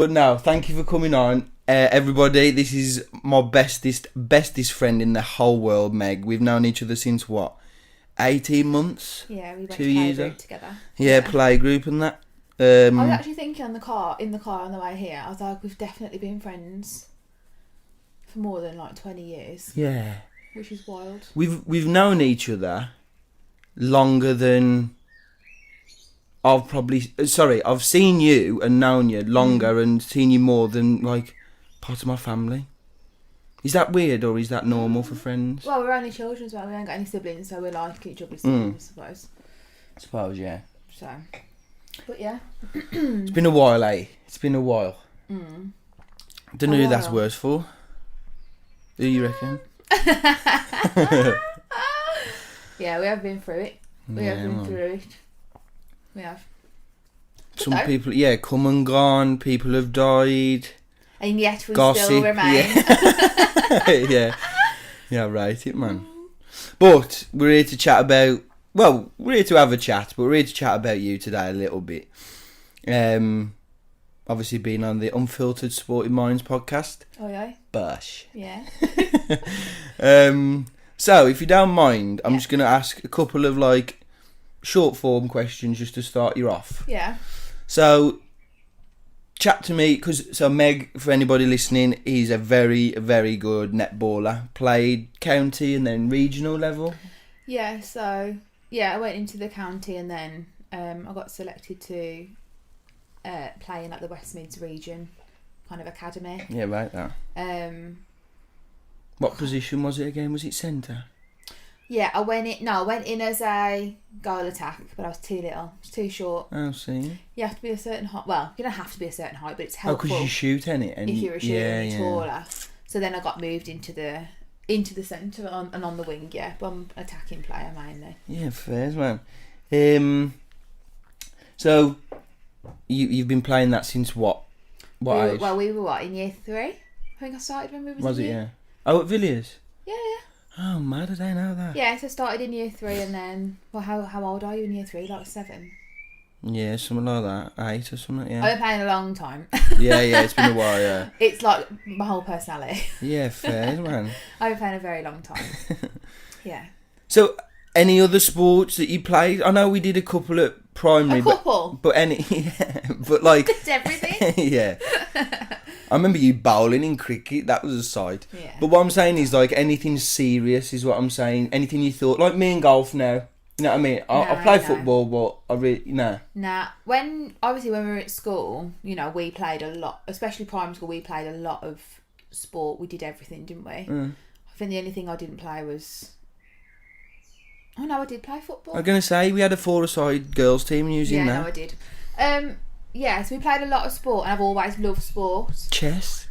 But no, thank you for coming on. Everybody, this is my bestest friend in the whole world, Meg. We've known each other since what? 18 months? Yeah, we went 2 to years playgroup together. Yeah, playgroup and that. I was actually thinking in the car on the way here, I was like, we've definitely been friends for more than like 20 years. Yeah. Which is wild. We've known each other longer than I've seen you and known you longer and seen you more than like part of my family. Is that weird or is that normal for friends? Well, we're only children as well. We haven't got any siblings, so we're like each other's siblings, I suppose. Yeah. So, but yeah. It's been a while, eh? It's been a while. I don't know who that's worse for. Who you reckon? Yeah, we have been through it. We have. Some people, come and gone. People have died. And yet we Gossip, still remain. Yeah. Yeah, right, it man. But we're here to chat about. Well, we're here to have a chat, but we're here to chat about you today a little bit. Obviously, being on the Unfiltered Sporting Minds podcast. Oh yeah. Bush. Yeah. So, if you don't mind, I'm just going to ask a couple of like short form questions just to start you off. Yeah. So, chat to me, so Meg, for anybody listening, is a very, very good netballer. Played county and then regional level. Yeah, so, I went into the county and then I got selected to play in like the West Mids region kind of academy. Yeah, right, that. What position was it again? Was it centre? Yeah, I went in as a goal attack, but I was too little. I was too short. Oh, see. You have to be a certain height. Well, you don't have to be a certain height, but it's helpful. Oh, because you shoot in it. And if you're a shooter and you're taller. So then I got moved into the centre and on the wing, yeah. But I'm an attacking player mainly. Yeah, fair, man. So, you've been playing that since what? What age? Well, we were in year 3? I think I started when we was in year. Yeah. Oh, at Villiers? Yeah. Oh, mad, I didn't know that. Yeah, so I started in year 3 and then... Well, how old are you in year 3? Like 7? Yeah, something like that. 8 or something, yeah. I've been playing a long time. yeah, it's been a while, yeah. It's like my whole personality. Yeah, fair, man. I've been playing a very long time. Yeah. So, any other sports that you played? I know we did a couple at primary. A couple? But any... Yeah, but like... Did everything? Yeah. I remember you bowling in cricket. That was a sight. Yeah. But what I'm saying is, like, anything serious is what I'm saying. Anything you thought... Like, me and golf now. You know what I mean? I play football, but I really... Nah. Nah. Obviously, when we were at school, you know, we played a lot. Especially primary school, we played a lot of sport. We did everything, didn't we? I think the only thing I didn't play was... Oh, no, I did play football. I'm going to say, we had a 4-a-side girls team using that. Yeah, no, I did. Yeah, so we played a lot of sport, and I've always loved sports. Chess?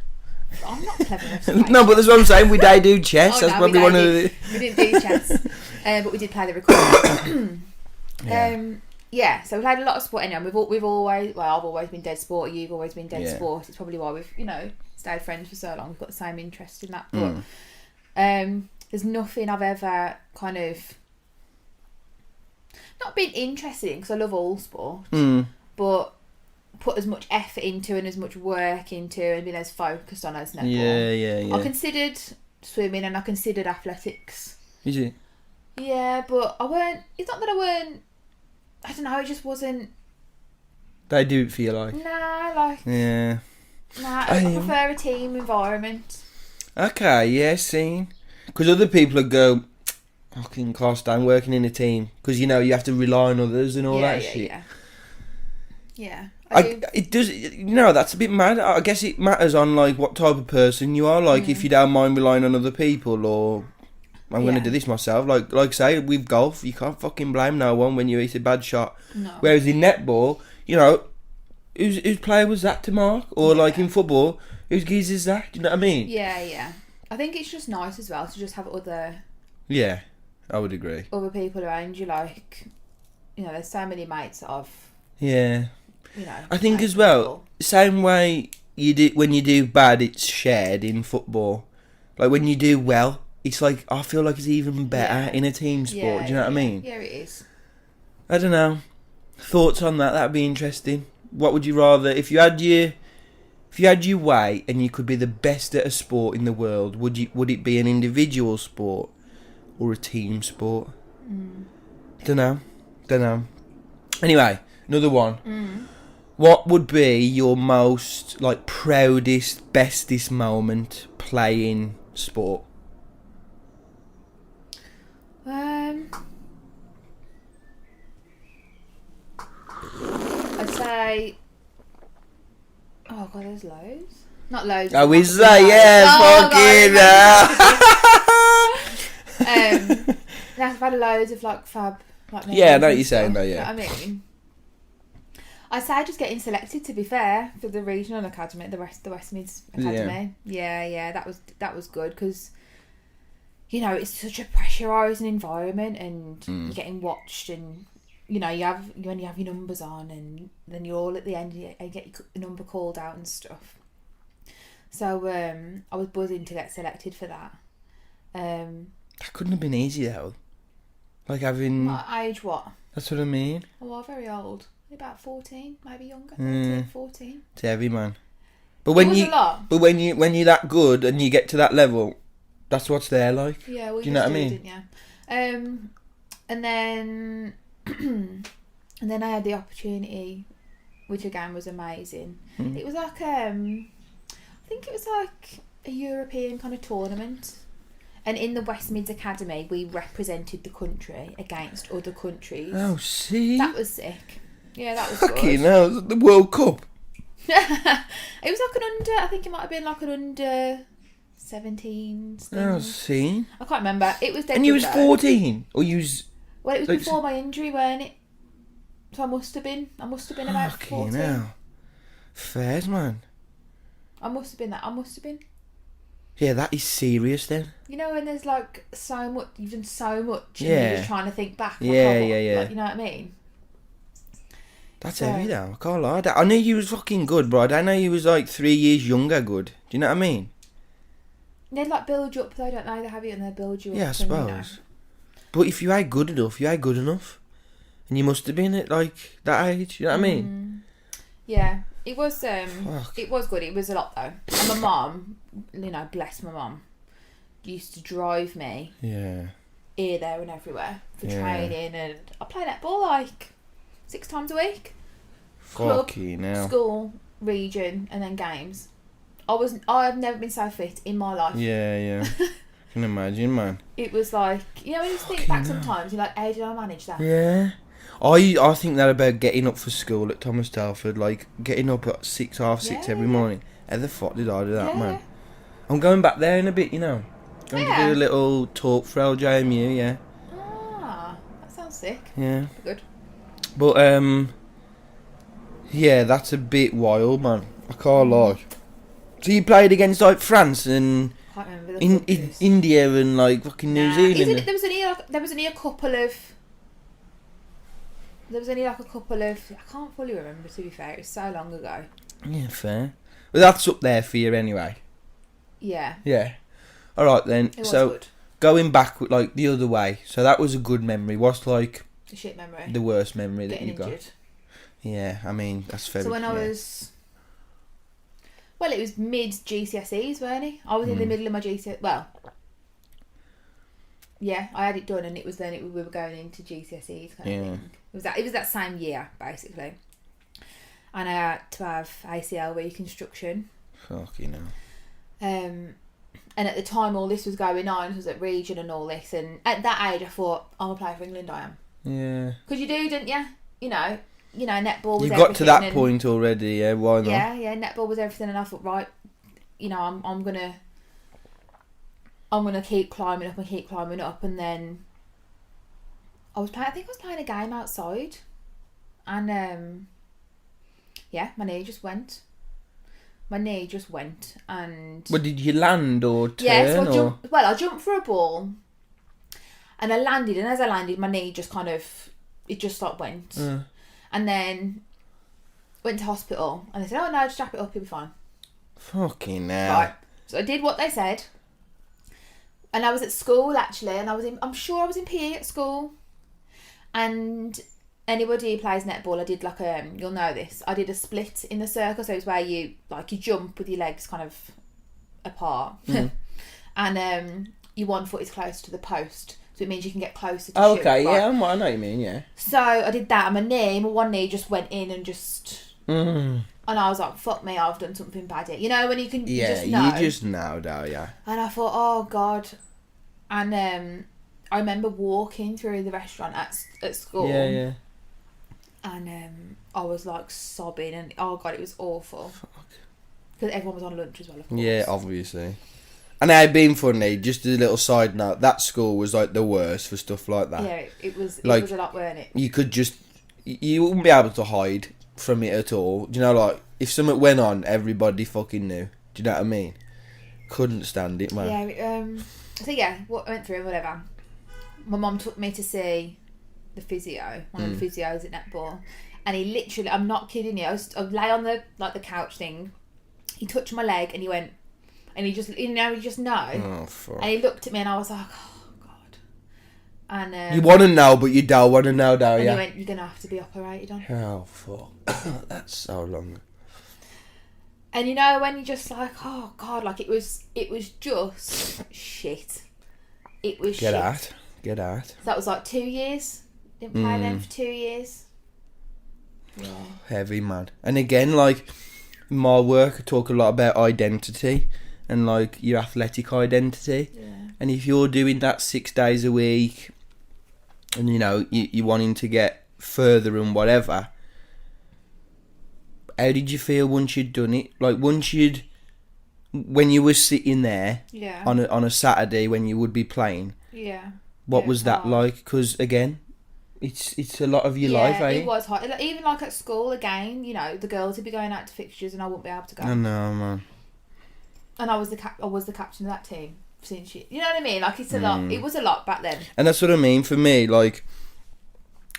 I'm not clever enough to play No, but that's what I'm saying. We do chess. That's probably one of the... We didn't do chess. But we did play the recorder. Yeah, so we played a lot of sport anyway. We've always... Well, I've always been dead sport. You've always been dead sport. It's probably why we've, stayed friends for so long. We've got the same interest in that. But there's nothing I've ever kind of... Not been interested in, because I love all sport. But... put as much effort into and as much work into and been as focused on as netball. Yeah. I considered swimming and I considered athletics. Is it? Yeah, but I weren't... It's not that I weren't... I don't know, it just wasn't... They do it for you, like... Nah, like... Yeah. Nah, I prefer a team environment. Okay, yeah, seen. Because other people would go... Fucking class down working in a team. Because, you have to rely on others and all that shit. Yeah. It does, that's a bit mad. I guess it matters on like what type of person you are. Like if you don't mind relying on other people, or I'm going to do this myself. Like say with golf, you can't fucking blame no one when you hit a bad shot. No. Whereas in netball, whose player was that to mark? Or like in football, whose geez is that? Do you know what I mean? Yeah. I think it's just nice as well to just have other... Yeah, I would agree. Other people around you, like, there's so many mates that I've... Yeah. I think as well, same way you do when you do bad, it's shared in football. Like when you do well, it's like I feel like it's even better in a team sport. Do you know what I mean? Yeah, it is. I don't know. Thoughts on that? That'd be interesting. What would you rather if you had your If you had your way and you could be the best at a sport in the world, would it be an individual sport or a team sport? Don't know. Anyway, another one. What would be your most like proudest, bestest moment playing sport? I'd say. Oh god, there's loads. Not loads. Oh, is that? Yeah, fucking I've had loads of like fab. Like, yeah, I know what you're saying though. Yeah. You know what I mean? I'd say just getting selected, to be fair, for the regional academy, the West Mids Academy. Yeah, that was good because, you know, it's such a pressurising environment and you're getting watched and, you know, you only have your numbers on and then you're all at the end, you get your number called out and stuff. So I was buzzing to get selected for that. That couldn't have been easy though. Like having... What age what? That's what I mean. Oh, I'm very old. About 14, maybe younger. 13, 14. It's heavy, man. But when a lot. But when you're that good and you get to that level, that's what's there, like. Yeah, well, do you know what I mean? Yeah. And then I had the opportunity, which again was amazing. It was like I think it was like a European kind of tournament. And in the West Mids Academy, we represented the country against other countries. Oh, see? That was sick. Yeah, that was fucking good. hell, was it the World Cup? It was like I think it might have been like an under 17 thing. Oh, see? I can't remember. It was dead. And you was 14? Or you was... Well, it was before my injury, weren't it? So I must have been about 14. Fucking hell. Fairs, man. I must have been. Yeah, that is serious then. You know when there's like so much, you've done so much and Yeah. you're just trying to think back. Like, Yeah. Like, you know what I mean? That's heavy though, I can't lie. I knew you was fucking good, bro. I don't know you was like 3 years younger good. Do you know what I mean? They'd like build you up though, don't they? They have you and they build you up. Yeah, I suppose. And, you know. But if you ain't good enough, you ain't good enough. And you must have been at like that age, you know what I mean? Yeah. It was Fuck. It was good. It was a lot though. And my mum, you know, bless my mum, used to drive me Yeah. here, there and everywhere for Yeah. training, and I play netball like 6 times a week. Fucking hell. School, region, and then games. I've never been so fit in my life. Yeah. Can imagine, man. It was like, you know, when you think back sometimes, you're like, how did I manage that? Yeah. I think that about getting up for school at Thomas Telford, like getting up at 6:30 every morning. How the fuck did I do that, man? I'm going back there in a bit, you know. Going to do a little talk for LJMU, yeah. Ah, that sounds sick. Yeah. Good. But yeah, that's a bit wild, man. I can't lie. So you played against like France and I can't remember the India and like fucking New Zealand. There was only a couple of. There was only like a couple of. I can't fully remember, to be fair. It was so long ago. Yeah, fair. But that's up there for you anyway. Yeah. Yeah. All right then. It was so good. going back like the other way. So that was a good memory. What's like The shit memory. the worst memory that Getting you got? injured. Yeah, I mean that's fair. So when I was. Well, it was mid GCSEs, weren't it? I was in the middle of my GCSEs. Well, yeah, I had it done, and it was then we were going into GCSEs kind of thing. It was that same year basically, and I had to have ACL reconstruction. Fucking hell. And at the time all this was going on, it was at region and all this, and at that age I thought, I'm a player for England, I am. Yeah. Because you do, didn't you? You know, netball was You everything. got to that point already, yeah, why not? Yeah, netball was everything, and I thought, right, you know, I'm gonna keep climbing up, and then I think I was playing a game outside, and yeah, my knee just went, and. Well, did you land or turn? Yeah, so I jumped for a ball, and I landed, and as I landed, my knee just like went, and then went to hospital, and they said, "Oh no, just strap it up, you'll be fine." Fucking hell. Right. So I did what they said, and I was at school actually, and I'm sure I was in PE at school, and anybody who plays netball, I did like you'll know this, I did a split in the circle, so it's where you jump with your legs kind of apart, and your one foot is close to the post, so it means you can get closer to shoot. Okay, yeah, I know what you mean, yeah. So I did that, and my one knee just went in and just... And I was like, fuck me, I've done something bad here. You know, when you can you just know. You just know, don't you? And I thought, oh, God. And I remember walking through the restaurant at school. Yeah. And I was, like, sobbing, and, oh, God, it was awful. Because everyone was on lunch as well, of course. Yeah, obviously. And it had been funny, just as a little side note, that school was, like, the worst for stuff like that. Yeah, it was a lot, weren't it? You could just... You wouldn't be able to hide from it at all. Do you know, like, if something went on, everybody fucking knew. Do you know what I mean? Couldn't stand it, man. Yeah, so yeah, what I went through, whatever. My mum took me to see the physio, one of the physios at netball, and he literally, I'm not kidding you, I lay on the couch thing, he touched my leg and he went, and he just, you just know. Oh, fuck. And he looked at me and I was like, oh, God. And you want to know, but you don't want to know, don't you? And he went, you're going to have to be operated on. Oh, fuck. That's so long. And you know, when you're just like, oh, God, like it was just shit. It was Get shit. out. So that was like 2 years. Didn't play then for 2 years. Yeah. Heavy, man. And again, like, in my work, I talk a lot about identity and, like, your athletic identity. Yeah. And if you're doing that 6 days a week and, you know, you're wanting to get further and whatever, how did you feel once you'd done it? Like, when you were sitting there on a Saturday when you would be playing, what was that like? Because, again, it's a lot of your life, eh? It was hard. Even like at school, again, you know, the girls would be going out to fixtures and I wouldn't be able to go. I know, man. And I was the captain of that team since you know what I mean? Like, it's a lot. It was a lot back then. And that's what I mean for me. Like,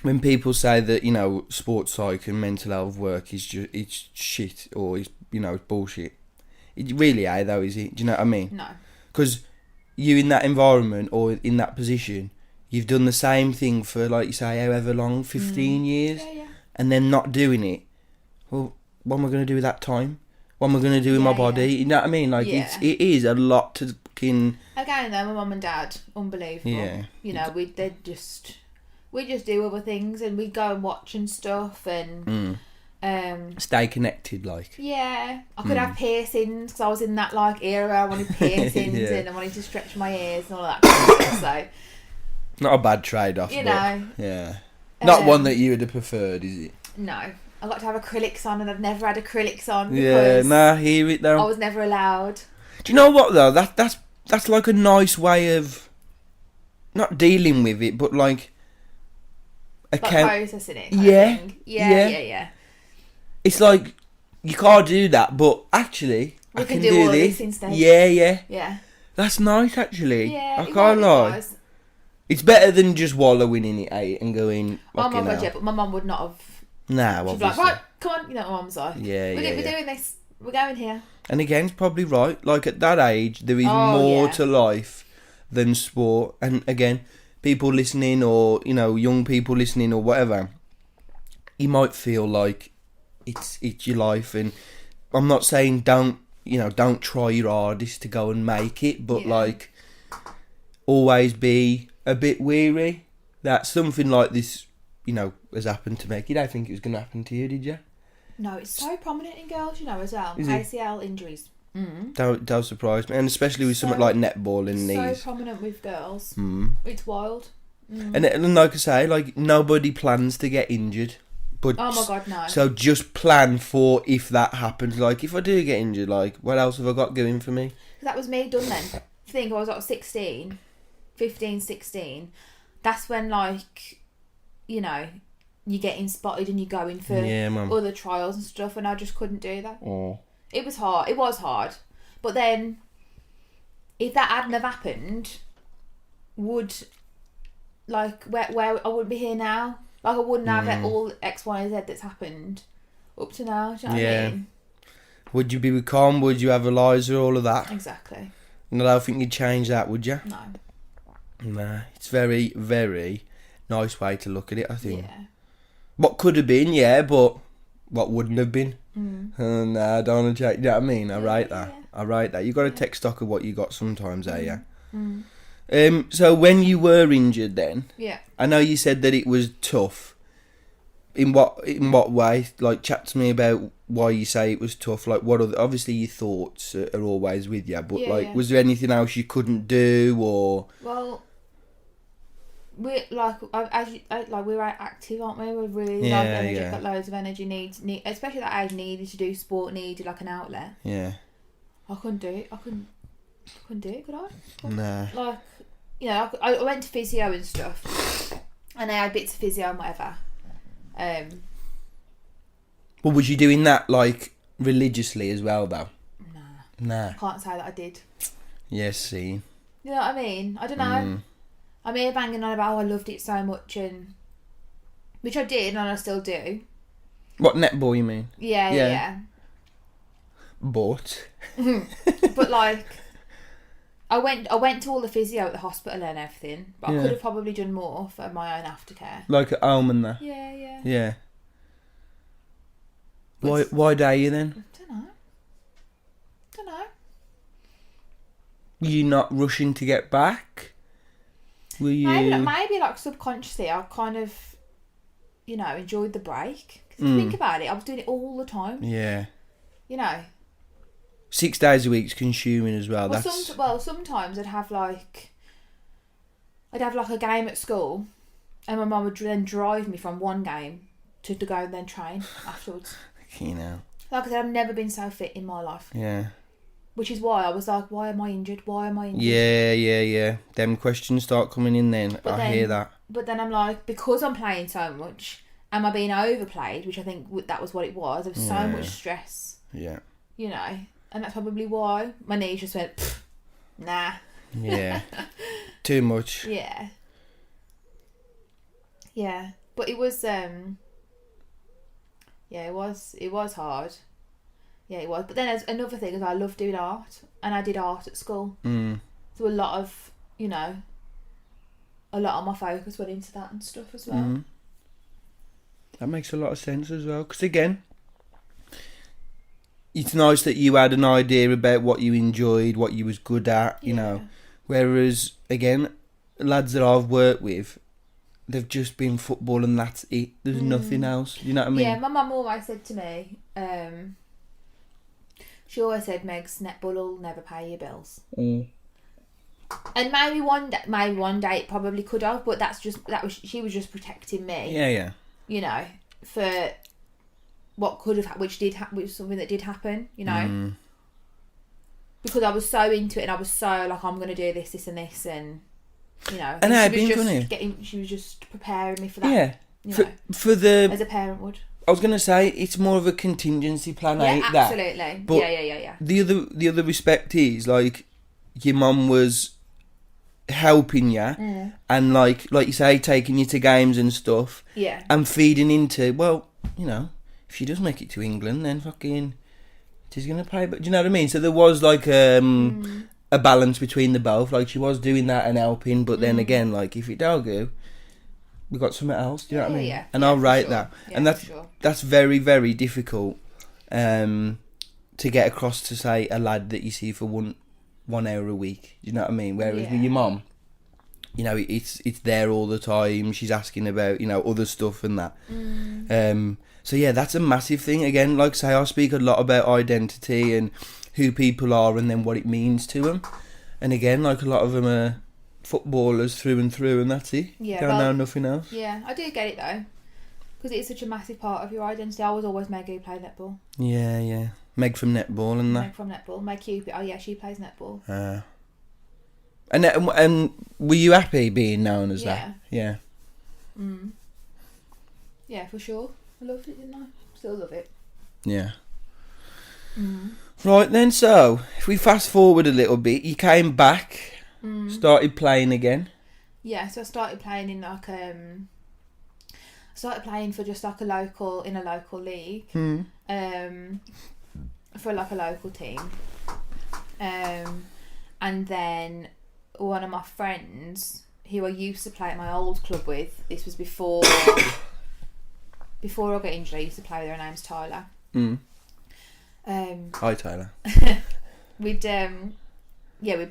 when people say that, you know, sports psych and mental health work is just, it's shit or it's, you know, it's bullshit. It really ain't though, is it? Do you know what I mean? No. Because you in that environment or in that position, you've done the same thing for, like you say, however long, 15 years, and then not doing it. Well, what am I going to do with that time? What am I going to do with my body? You know what I mean? Like, it is a lot to fucking... Again, though, my mum and dad, unbelievable. Yeah. You know, we just do other things and we go and watch and stuff and... stay connected, like. Yeah. I could have piercings because I was in that, like, era. I wanted piercings and I wanted to stretch my ears and all that kind of stuff, so... Not a bad trade-off, you know. Yeah. Not one that you would have preferred, is it? No. I got to have acrylics on and I've never had acrylics on because hear it though. I was never allowed. Do you know what though? That's like a nice way of not dealing with it, but like processing it. Yeah. It's like you can't do that, but actually I can do this instead. Yeah. That's nice actually. Yeah, I can't lie. It's better than just wallowing in it, and going. Oh my God, yeah, but my mum would not have. Nah, she'd be like, right, come on, you know what my mum's like. We're doing this. We're going here. And again, it's probably right. Like at that age, there is more to life than sport. And again, people listening, or you know, young people listening, or whatever, you might feel like it's your life. And I'm not saying don't try your hardest to go and make it, but like always be a bit weary that something like this, you know, has happened to me. You don't think it was going to happen to you, did you? No, it's so prominent in girls, you know, as well. ACL injuries. Don't surprise me, and especially with something like netball and knees. So prominent with girls. It's wild. And like I say, like nobody plans to get injured. But oh my God, no. So just plan for if that happens. Like if I do get injured, like what else have I got going for me? That was me done then. I think I was like 15, 16. That's when, like, you know, you're getting spotted and you're going for other trials and stuff, and I just couldn't do that. It was hard. It was hard. But then, if that hadn't have happened, would, like, where I wouldn't be here now. Like, I wouldn't have all X, Y, and Z that's happened up to now. Do you know what I mean? Would you be with calm? Would you have Eliza? All of that? Exactly. And I don't think you'd change that, would you? No. Nah. It's very, very nice way to look at it, I think. Yeah. what could have been, yeah, but what wouldn't have been. And I don't want to check. You know what I mean? I write that. Yeah. I write that. You got to take stock of what you got sometimes, yeah. So when you were injured, then I know you said that it was tough. In what way? Like, chat to me about why you say it was tough. Like, what other? Obviously, your thoughts are always with you, but was there anything else you couldn't do, or? Well, we're like we're active, aren't we? We're really got loads of energy. Need especially that age, needed to do sport, needed like an outlet. Yeah. I couldn't do it. I couldn't do it, could I? Nah. Like, you know, I went to physio and stuff, and I had bits of physio and whatever. Well, was you doing that like religiously as well, though? Nah. I can't say that I did. Yes, see. You know what I mean? I don't know. I'm here banging on about I loved it so much, and which I did, and I still do. What, netball, you mean? Yeah. But like, I went to all the physio at the hospital and everything, but I could have probably done more for my own aftercare. Like at home and that? Yeah. Why dare you then? Don't know. Were you not rushing to get back? Were you? Maybe like subconsciously, I kind of, you know, enjoyed the break. 'Cause if you think about it, I was doing it all the time. Yeah. You know. 6 days a week's consuming as well. Sometimes I'd have like a game at school, and my mum would then drive me from one game to go and then train afterwards. You know. Like I said, I've never been so fit in my life. Yeah. Which is why I was like, why am I injured? Yeah. Them questions start coming in then. I hear that. But then I'm like, because I'm playing so much, am I being overplayed? Which I think that was what it was. There was so much stress. Yeah. You know, and that's probably why my knees just went, nah. Yeah. Too much. Yeah. Yeah. But it was, it was hard. Yeah, it was. But then there's another thing is I love doing art, and I did art at school. So a lot of my focus went into that and stuff as well. That makes a lot of sense as well. Because again, it's nice that you had an idea about what you enjoyed, what you was good at, you know. Whereas, again, lads that I've worked with, they've just been football and that's it. There's nothing else. You know what I mean? Yeah, my mum always said to me, she always said, Megs, netball will never pay your bills. And maybe one day it probably could have, but she was just protecting me. Yeah. You know, for what could have, which was something that did happen. You know, because I was so into it and I was so like, I'm going to do this and this, and you know, and she was just preparing me for that. Yeah, you know, for the as a parent would. I was going to say it's more of a contingency plan. Absolutely. But yeah. The other respect is like your mum was helping you and like you say, taking you to games and stuff. Yeah. And feeding into, well, you know, if she does make it to England, then fucking she's gonna pay. But do you know what I mean? So there was like a balance between the both. Like she was doing that and helping, but then again, like if it don't go, we got something else. Do you know what I mean? Yeah. And I'll write that. Yeah, and that's very, very difficult to get across to say a lad that you see for 1 hour a week. Do you know what I mean? Whereas with your mum, you know, it's there all the time. She's asking about, you know, other stuff and that. So yeah, that's a massive thing. Again, like I say, I speak a lot about identity and who people are and then what it means to them. And again, like a lot of them are footballers through and through, and that's it. Yeah, Don't know nothing else. Yeah, I do get it though, because it's such a massive part of your identity. I was always Meg who played netball. Yeah. Meg from netball and that. Meg from netball. Meg Cupid. Oh yeah, she plays netball. And were you happy being known as that? Yeah. Yeah, for sure. I loved it, didn't I? Still love it. Yeah. Right then, so if we fast forward a little bit, you came back. Started playing again. Yeah, so I started playing in like for just like a local league. For like a local team. And then one of my friends who I used to play at my old club with, this was before before I got injured, I used to play with her. Her name's Tyler. Hi, Tyler. We'd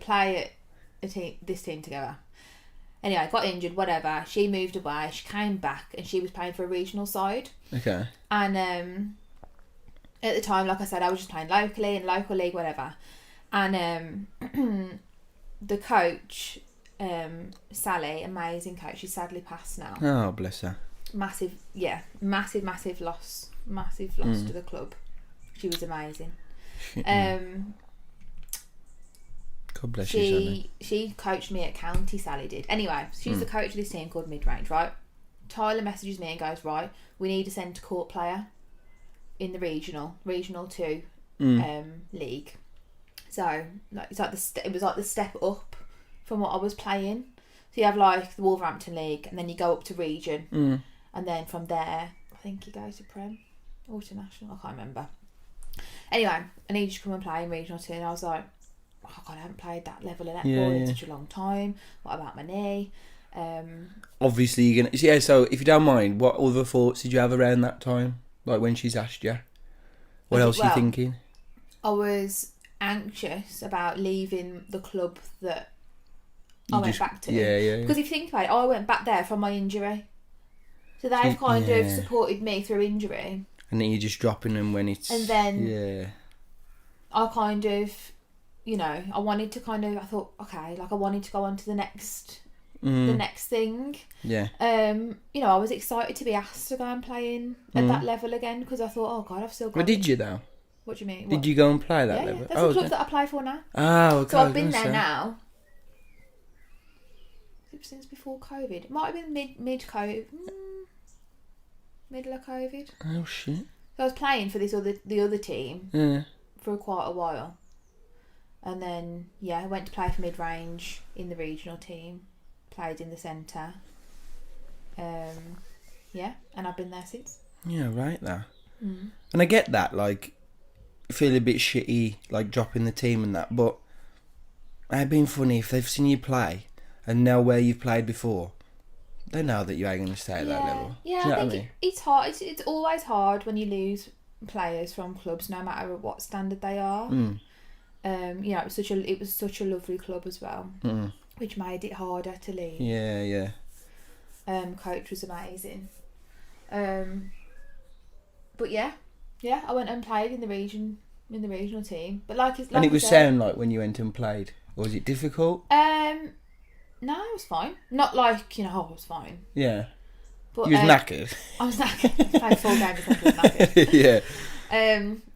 play at this team together. Anyway, I got injured, whatever. She moved away. She came back, and she was playing for a regional side. Okay. And at the time, like I said, I was just playing locally in local league, whatever. And the coach, Sally, amazing coach. She's sadly passed now. Oh, bless her. Massive loss. Massive loss to the club. She was amazing. God bless you, Sally. She coached me at county, Sally did. Anyway, she's the coach of this team called Mid-Range, right? Tyler messages me and goes, right, we need a centre court player in the regional 2 league. So it was like the step up from what I was playing. So you have like the Wolverhampton League, and then you go up to region, and then from there I think you go to Prem or to National. I can't remember. Anyway, I need you to come and play in regional 2, and I was like, oh God, I haven't played that level of netball in such a long time. What about my knee? Obviously you're gonna so if you don't mind, what other thoughts did you have around that time, like when she's asked you? What else are you thinking? I was anxious about leaving the club that I went back to. Because if you think about it, I went back there from my injury, so they've kind of supported me through injury, and then you're just dropping them when it's, and then I kind of, I wanted to I thought, okay, like I wanted to go on to the next thing. Yeah. I was excited to be asked to go and play at that level again, because I thought, oh God, I've still got. But did you though? What do you mean? Did you go and play that level? Yeah, that's the club that I play for now. Oh, okay. So I've been there now since before COVID. It might have been mid-COVID. Middle of COVID. Oh shit. So I was playing for the other team for quite a while. And then, I went to play for Mid-Range in the regional team. Played in the centre. And I've been there since. Yeah, right there. And I get that, like, feel a bit shitty, like, dropping the team and that, but it'd been funny if they've seen you play and know where you've played before. They know that you ain't going to stay at that level. Yeah, I think it's hard. It's always hard when you lose players from clubs, no matter what standard they are. It was such a lovely club as well, which made it harder to leave. Yeah. Coach was amazing. But I went and played in the regional team. But and it was sound like when you went and played, or was it difficult? No, it was fine. Not like I was fine. Yeah. But you was knackered. I was knackered. Played 4 games and I was knackered. Yeah.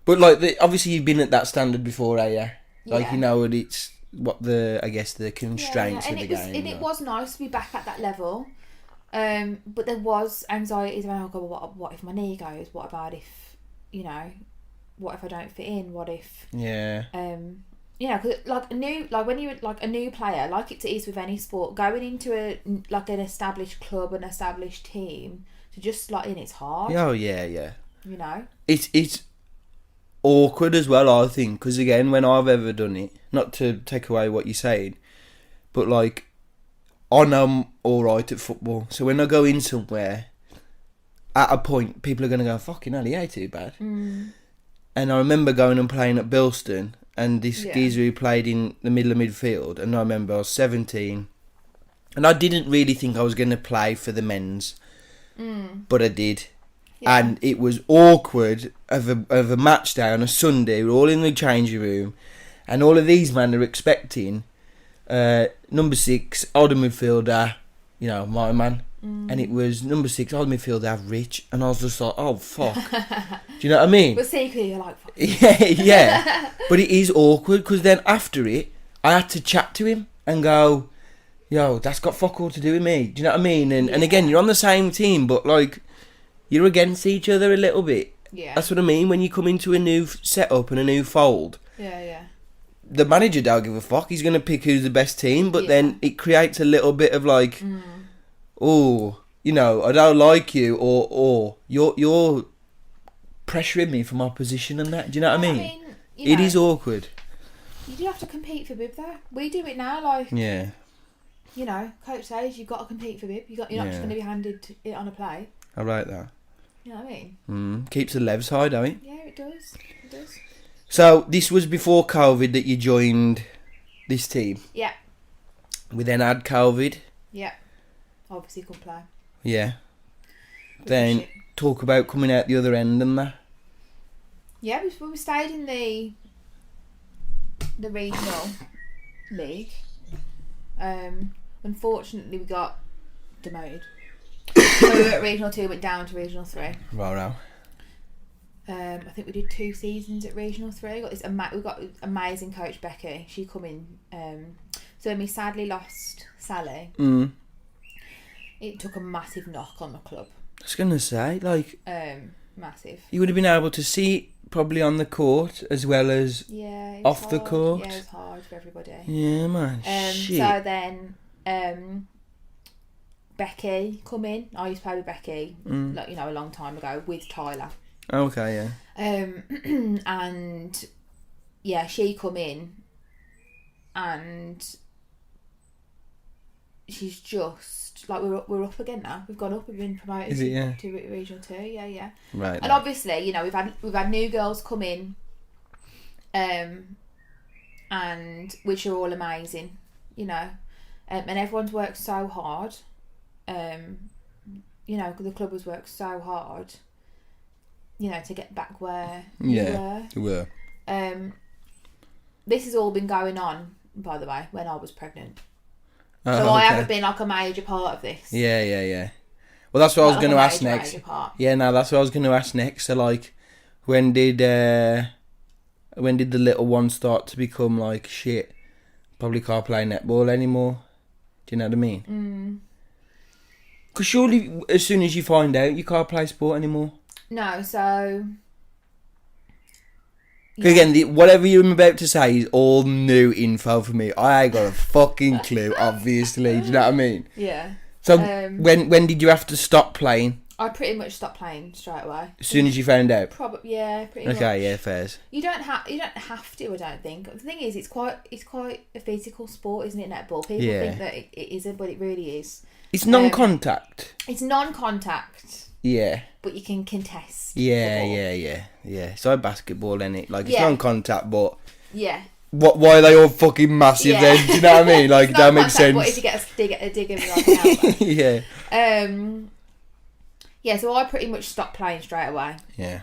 But like, obviously you've been at that standard before, you? Like you know, it's what the constraints of the game. And it was nice to be back at that level. But there was anxieties around, oh God, what if my knee goes? What about if, what if I don't fit in? What if? Yeah. Cause when you're like a new player, like it is with any sport, going into an established club, an established team, to just slot in, it's hard. Oh yeah. It's awkward as well, I think, because again, when I've ever done it, not to take away what you're saying, but like, I know I'm alright at football, so when I go in somewhere, at a point, people are going to go, fucking hell, he ain't too bad. And I remember going and playing at Bilston, and this geezer who played in the middle of midfield, and I remember I was 17, and I didn't really think I was going to play for the men's, but I did. Yeah. And it was awkward of a match day on a Sunday. We're all in the changing room, and all of these men are expecting number 6, older midfielder, my man. And it was number 6, older midfielder, Rich. And I was just like, oh, fuck. Do you know what I mean? But secretly you're like, fuck. Yeah. But it is awkward, because then after it, I had to chat to him and go, yo, that's got fuck all to do with me. Do you know what I mean? And again, you're on the same team, but like, you're against each other a little bit. Yeah. That's what I mean. When you come into a new setup and a new fold. Yeah. The manager don't give a fuck. He's going to pick who's the best team, but then it creates a little bit of like, oh, I don't like you, or you're pressuring me for my position and that. Do you know what I mean? It is awkward. You do have to compete for bib though. We do it now, like. Yeah. Coach says you've got to compete for bib. You're not just going to be handed it on a plate. I like that. You know what I mean? Keeps the levels high, don't it? Yeah, it does. It does. So, this was before COVID that you joined this team? Yeah. We then had COVID? Yeah. Obviously couldn't play. Yeah. Then talk about coming out the other end and that. Yeah, we stayed in the regional league. Unfortunately, we got demoted. So we were at regional 2, went down to regional 3. Right. I think we did 2 seasons at regional 3. We got amazing coach Becky. She come in. So when we sadly lost Sally, it took a massive knock on the club. I was gonna say, like, massive. You would have been able to see it probably on the court as well as off the court. Yeah, it was hard for everybody. Yeah, man. Shit. So then, Becky come in. I used to play with Becky, like, a long time ago with Tyler. Okay, yeah. And yeah, she come in, and she's just like we're up again now. We've gone up. We've been promoted to regional 2. Yeah. Right. And obviously, we've had new girls come in, and which are all amazing, and everyone's worked so hard. The club has worked so hard, to get back where we were. This has all been going on, by the way, when I was pregnant. So I haven't been like a major part of this. Yeah. Well, that's what I was going to ask next. Yeah, no, that's what I was going to ask next. So, like, when did the little one start to become like, shit, probably can't play netball anymore? Do you know what I mean? Because surely, as soon as you find out, you can't play sport anymore. No, so... Yeah. Again, whatever you're about to say is all new info for me. I ain't got a fucking clue, obviously. Do you know what I mean? Yeah. So, when did you have to stop playing? I pretty much stopped playing straight away. As soon as you found out? Pretty much. Okay, yeah, fairs. You don't have to, I don't think. The thing is, it's quite a physical sport, isn't it, netball? People think that it isn't, but it really is. It's non-contact. It's non-contact. Yeah. But you can contest. Yeah. So basketball, innit? Like, it's non-contact, but... Yeah. Why are they all fucking massive then? Do you know what I mean? Like, that makes sense. But if you get a dig in like an elbow. Yeah. Yeah, so I pretty much stopped playing straight away. Yeah.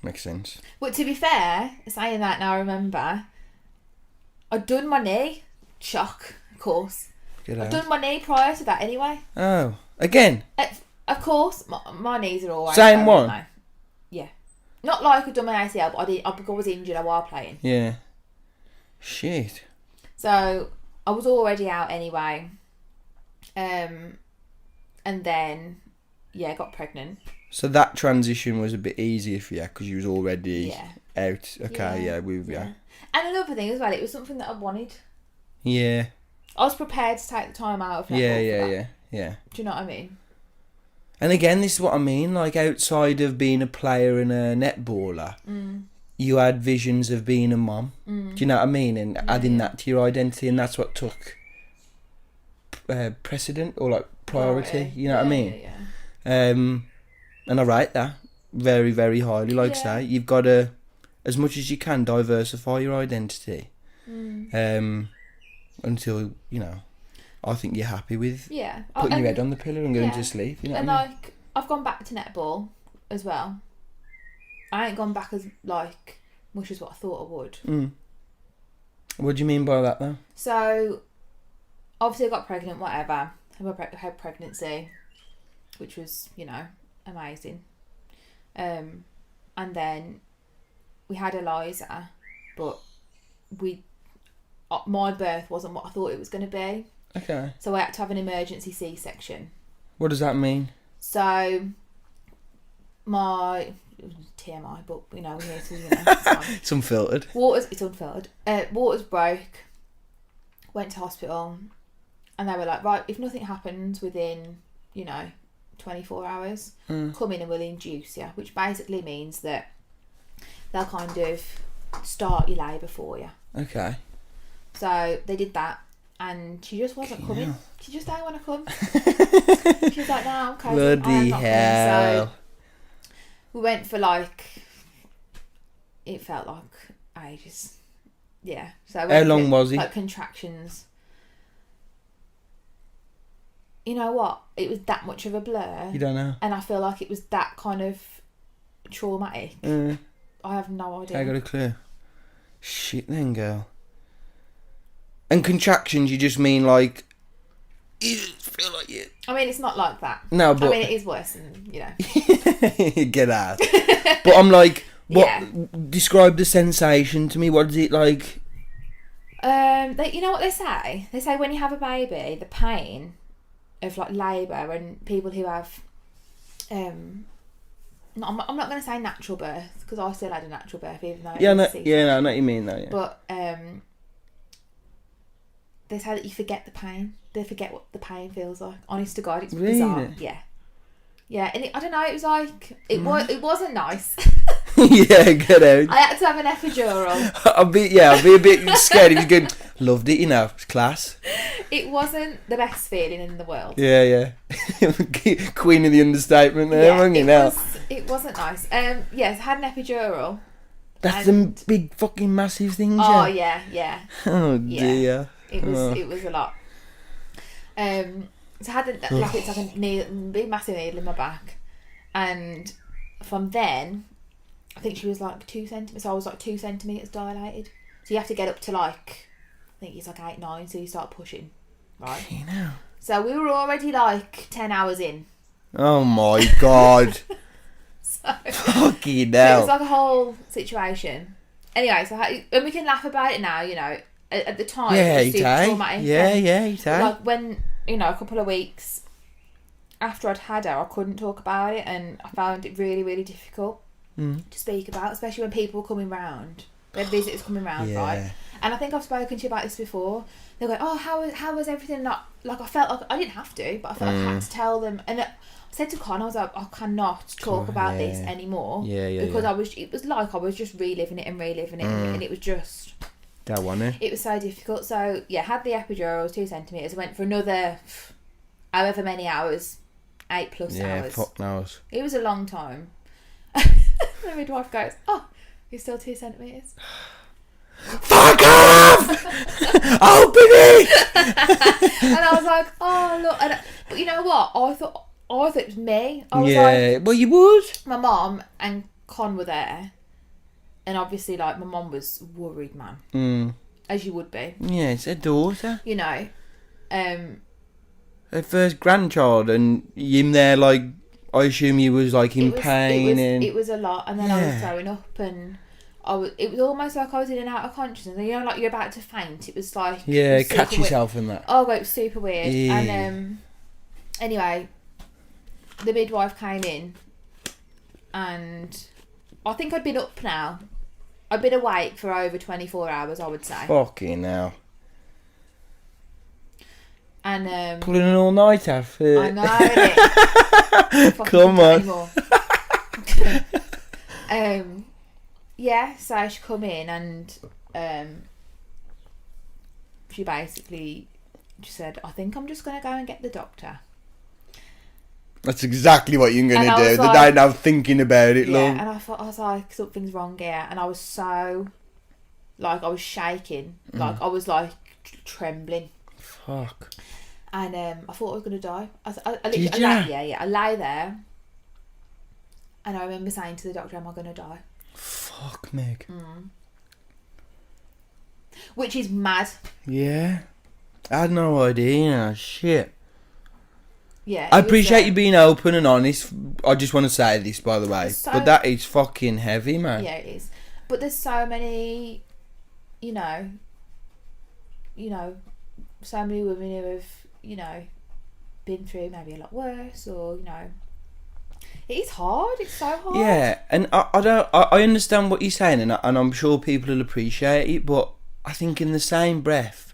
Makes sense. But to be fair, saying that now I remember, I'd done my knee. Shock, of course. I'd done my knee prior to that anyway. Oh. Again? Of course, my knees are always... Same one? Now. Yeah. Not like I'd done my ACL, but I was injured while playing. Yeah. Shit. So, I was already out anyway. And then, got pregnant. So that transition was a bit easier for you because you was already out. Okay, yeah. And another thing as well, it was something that I wanted. Yeah. I was prepared to take the time out of netball yeah. Do you know what I mean? And again, this is what I mean. Like, outside of being a player and a netballer, you had visions of being a mum. Do you know what I mean? And adding that to your identity, and that's what took precedent or like priority. You know what I mean? Yeah. And I rate that very, very highly. Like I say, you've got to, as much as you can, diversify your identity. Until, I think you're happy with putting your head on the pillow and going to sleep. You know what I mean? Like, I've gone back to netball as well. I ain't gone back as much as what I thought I would. What do you mean by that, though? So, obviously I got pregnant, whatever. Had pregnancy, which was, amazing. And then we had Eliza, but my birth wasn't what I thought it was going to be. Okay. So I had to have an emergency C-section. What does that mean? So my TMI, but we're here to it's fine. It's unfiltered. It's unfiltered. Waters broke. Went to hospital, and they were like, right, if nothing happens within 24 hours, come in and we'll induce you, which basically means that they'll kind of start your labour for you. Okay. So they did that, and she just wasn't coming. She just didn't want to come. She was like, no, okay. Bloody hell. we went for like, it felt like ages. Yeah. So how long was it? Like contractions. You know what? It was that much of a blur. You don't know. And I feel like it was that kind of traumatic. I have no idea. I got a clue. Shit then, girl. And contractions, you just mean like, you just feel like you... I mean, it's not like that. No, but... I mean, it is worse than, you know. Get out. But I'm like, what? Yeah. Describe the sensation to me. What is it like? You know what they say? They say when you have a baby, the pain of like labour and people who have... I'm not going to say natural birth, because I still had a natural birth, even though... I know what you mean, though, yeah. But they say that you forget the pain. They forget what the pain feels like. Honest to God, it's bizarre. Yeah. Yeah, and I don't know, it was like... It wasn't nice. Yeah, get out. I had to have an epidural. I'd be a bit scared if you could... Loved it, you know, it's class. It wasn't the best feeling in the world. Yeah. Queen of the understatement there, Yeah, weren't you now? It wasn't nice. Yes, I had an epidural. That's the big fucking massive things, Oh, yeah. Oh, dear. It was a lot. So I had it's like a big massive needle in my back, and from then, I think she was like 2 centimeters. So I was like 2 centimeters dilated. So you have to get up to like, I think it's like 8, 9. So you start pushing, right? You know. So we were already like 10 hours in. Oh my God. So fucking it hell. was like a whole situation. Anyway, and we can laugh about it now. You know, at the time, it was super traumatic. Yeah, you take. Like when, you know, a couple of weeks after I'd had her, I couldn't talk about it, and I found it really, really difficult to speak about, especially when people were coming round. We had visitors coming round, right? And I think I've spoken to you about this before. They go, "Oh, how was everything?" Like I felt like I didn't have to, but I felt like I had to tell them. And I said to Con, I was like, I cannot talk about this anymore. Because it was like I was just reliving it, and it was just. That one, eh? It was so difficult. So yeah, had the epidural, 2 centimeters. Went for another, however many hours, 8+ hours. Yeah, fuck knows. It was a long time. The midwife goes, "Oh, you're still 2 centimeters." Fuck off! Open it! And I was like, "Oh look," but you know what? I thought it was me. I was like, well, you would. My mum and Con were there. And obviously, like, my mum was worried, man. As you would be. Yeah, it's her daughter. You know. Her first grandchild, and him there, like, I assume he was, like, in pain. It was a lot. And then I was throwing up, and it was almost like I was in and out of consciousness. And, you know, like, you're about to faint. It was like... Yeah, catch yourself in that. Oh, it was super weird. Yeah. And, anyway, the midwife came in, and I think I'd been up now. I've been awake for over 24 hours, I would say. Fucking hell. And pulling an all-nighter for... I know it. Come on. Yeah, so she come in and she basically just said, "I think I'm just going to go and get the doctor." That's exactly what you're going to do. Like, the day now thinking about it, love. And I was like, something's wrong here. And I was so, like, I was shaking. Like, I was, like, trembling. Fuck. And I thought I was going to die. I lay there. And I remember saying to the doctor, "Am I going to die?" Fuck, Meg. Which is mad. Yeah. I had no idea, you know. Shit. Yeah, I appreciate you being open and honest. I just want to say this, by the way. So, but that is fucking heavy, man. Yeah, it is. But there's so many, so many women who have, been through maybe a lot worse, or, it is hard. It's so hard. Yeah, and I understand what you're saying, and I'm sure people will appreciate it, but I think in the same breath,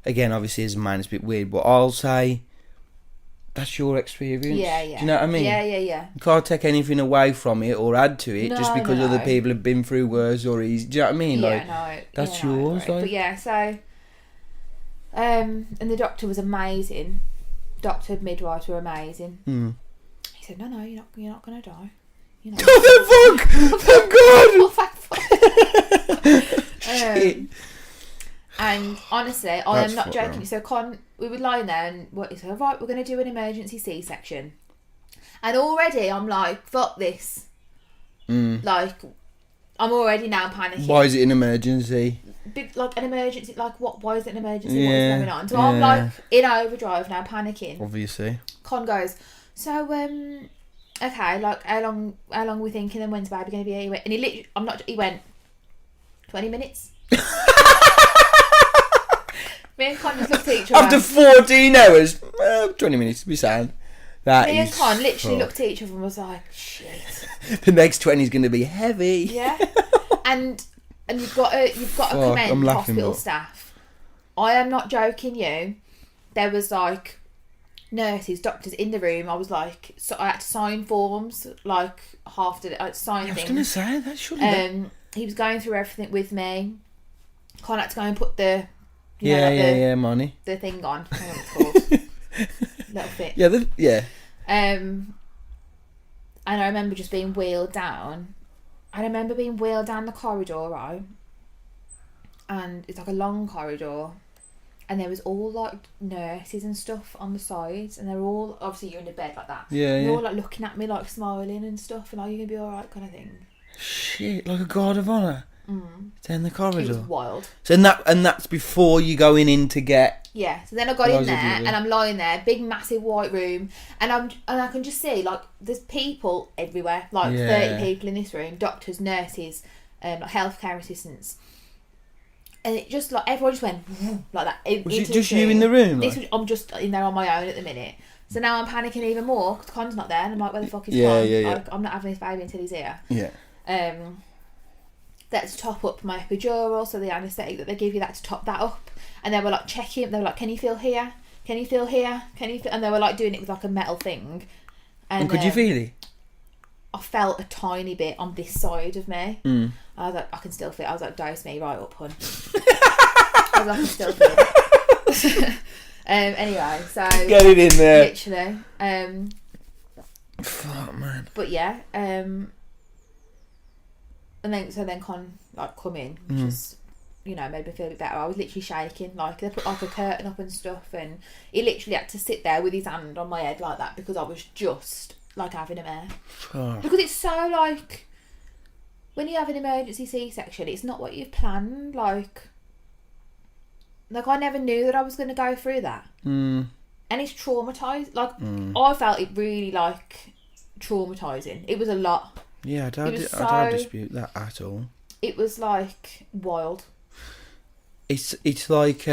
again, obviously as a man, it's a bit weird, but I'll say... That's your experience. Yeah. Do you know what I mean? Yeah. You can't take anything away from it or add to it just because other people have been through worse or easy. Do you know what I mean? Yeah, that's yours. But yeah, so... and the doctor was amazing. Doctor, midwives were amazing. He said, no, you're not going to die. you know. Oh, thank fuck! Oh, thank fuck! Shit. And honestly, I am not joking. So we were lying there, and he said, right, we're going to do an emergency C-section. And already I'm like, fuck this. Like, I'm already now panicking. Why is it an emergency? Like an emergency, like what? Why is it an emergency? What is going on? So I'm like in overdrive now, panicking. Obviously. Con goes, so okay, like how long are we thinking? And when's baby going to be here? And he went 20 minutes. Me and Con just looked at each other. After 14 hours, 20 minutes to be sound. Me and Con literally looked at each other and was like, shit. The next 20 is going to be heavy. Yeah. And you've got to commend hospital staff. I am not joking you. There was like nurses, doctors in the room. I was like, so I had to sign forms, like half the sign things. I was going to say that shouldn't. He was going through everything with me. Con had to go and put the money. The thing on. I don't know what it's called. Little fit. Yeah. And I remember just being wheeled down. I remember being wheeled down the corridor, right? And it's like a long corridor. And there was all like nurses and stuff on the sides. And they're all, obviously you're in a bed like that. Yeah, they're all like looking at me, like smiling and stuff. And are you going to be alright kind of thing. Shit, like a guard of honour. Down the corridor. It was wild. So that's before you going in to get. Yeah. So then I got in there and I'm lying there, big massive white room, and I can just see like there's people everywhere, like 30 people in this room, doctors, nurses, like healthcare assistants, and it just like everyone just went like that. Was it just you in the room? I'm just in there on my own at the minute. So now I'm panicking even more because Con's not there, and I'm like, where the fuck is Con? Like, I'm not having this baby until he's here. Yeah. That's to top up my epidural, so the anaesthetic that they give you, that to top that up. And they were like checking, they were like, can you feel here? Can you feel here? Can you feel? And they were like doing it with like a metal thing. And could you feel it? I felt a tiny bit on this side of me. I was like, I can still feel it. I was like, dose me right up, hun. I was like, I can still feel it. Anyway, so get it in there. Literally. Fuck, man. But yeah, and then Con like come in, which is, you know, made me feel a bit better. I was literally shaking, like they put like a curtain up and stuff, and he literally had to sit there with his hand on my head like that because I was just like having a mare. Because it's so like when you have an emergency C-section, it's not what you've planned. Like I never knew that I was going to go through that, and it's traumatized. Like I felt it really like traumatizing. It was a lot. Yeah, I don't dispute that at all. It was like wild. It's like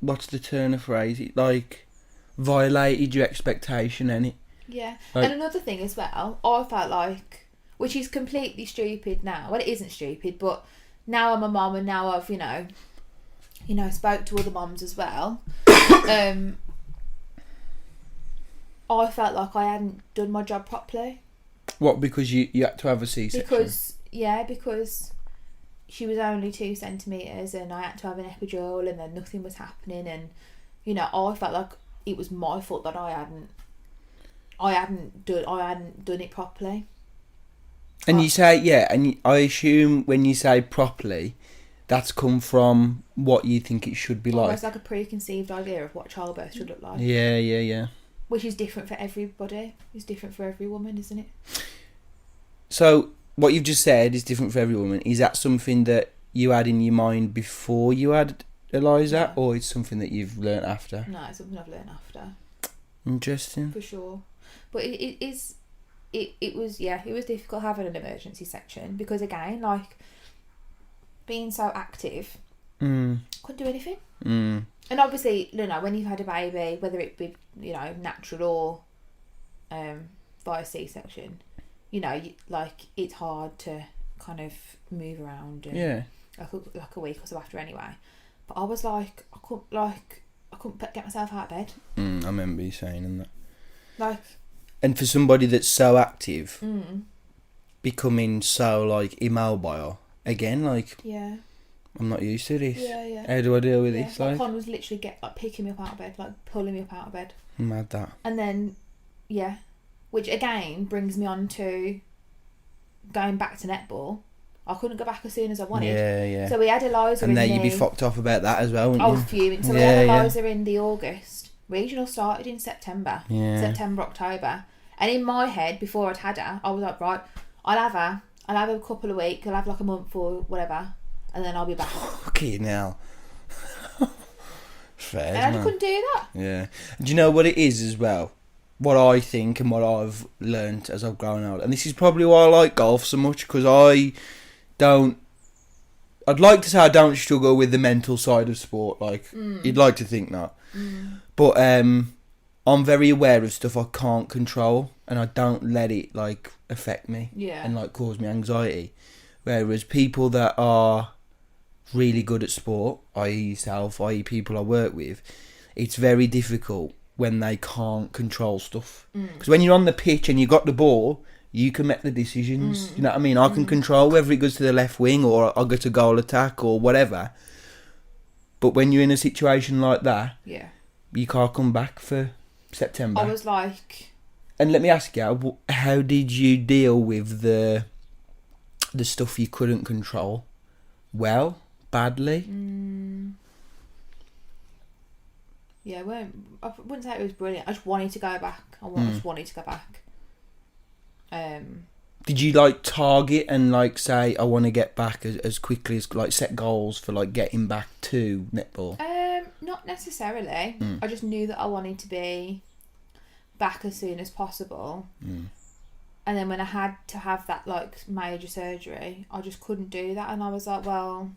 what's the turn of phrase? It like violated your expectation, ain't it? Yeah, like, and another thing as well, I felt like, which is completely stupid now. Well, it isn't stupid, but now I'm a mum and now I've you know spoke to other mums as well. I felt like I hadn't done my job properly. What, because you had to have a C-section? Because she was only 2 centimetres and I had to have an epidural and then nothing was happening, and you know, I felt like it was my fault that I hadn't done it properly. And you say, I assume when you say properly, that's come from what you think it should be like. Almost like a preconceived idea of what childbirth should look like. Yeah. Which is different for everybody. It's different for every woman, isn't it? So, what you've just said is different for every woman. Is that something that you had in your mind before you had Eliza, or it's something that you've learnt after? No, it's something I've learnt after. Interesting. For sure. But it was difficult having an emergency section because, again, like, being so active, couldn't do anything. And obviously, you know, when you've had a baby, whether it be, you know, natural or via C-section, you know, like, it's hard to kind of move around. And like a week or so after anyway. But I was like, I couldn't get myself out of bed. I remember you saying that. Like, and for somebody that's so active, becoming so, like, immobile, again, like... Yeah. I'm not used to this. Yeah. How do I deal with this? Like, Con was literally picking me up out of bed, like pulling me up out of bed. Mad that. And then, which again brings me on to going back to netball. I couldn't go back as soon as I wanted. Yeah. So we had Eliza and in then you'd be fucked off about that as well, wouldn't I you? was fuming. So we had Eliza in the August. Regional started in September. Yeah. September, October. And in my head, before I'd had her, I was like, right, I'll have her a couple of weeks, I'll have like a month or whatever, and then I'll be back. Fucking hell. Fair, And I just couldn't do that. Yeah. Do you know what it is as well? What I think and what I've learnt as I've grown older. And this is probably why I like golf so much, because I'd like to say I don't struggle with the mental side of sport. Like, you'd like to think that. But I'm very aware of stuff I can't control, and I don't let it, like, affect me. Yeah. And, like, cause me anxiety. Whereas people that are really good at sport, i.e. yourself, i.e. people I work with, it's very difficult when they can't control stuff. Because when you're on the pitch and you got the ball, you can make the decisions. You know what I mean? I can control whether it goes to the left wing or I go to goal attack or whatever. But when you're in a situation like that, you can't come back for September. I was like... And let me ask you, how did you deal with the stuff you couldn't control? Well? Badly? Yeah, I wouldn't say it was brilliant. I just wanted to go back. I just wanted to go back. Did you, like, target and, like, say, I want to get back as quickly as, like, set goals for, like, getting back to netball? Not necessarily. I just knew that I wanted to be back as soon as possible. And then when I had to have that, like, major surgery, I just couldn't do that. And I was like, well...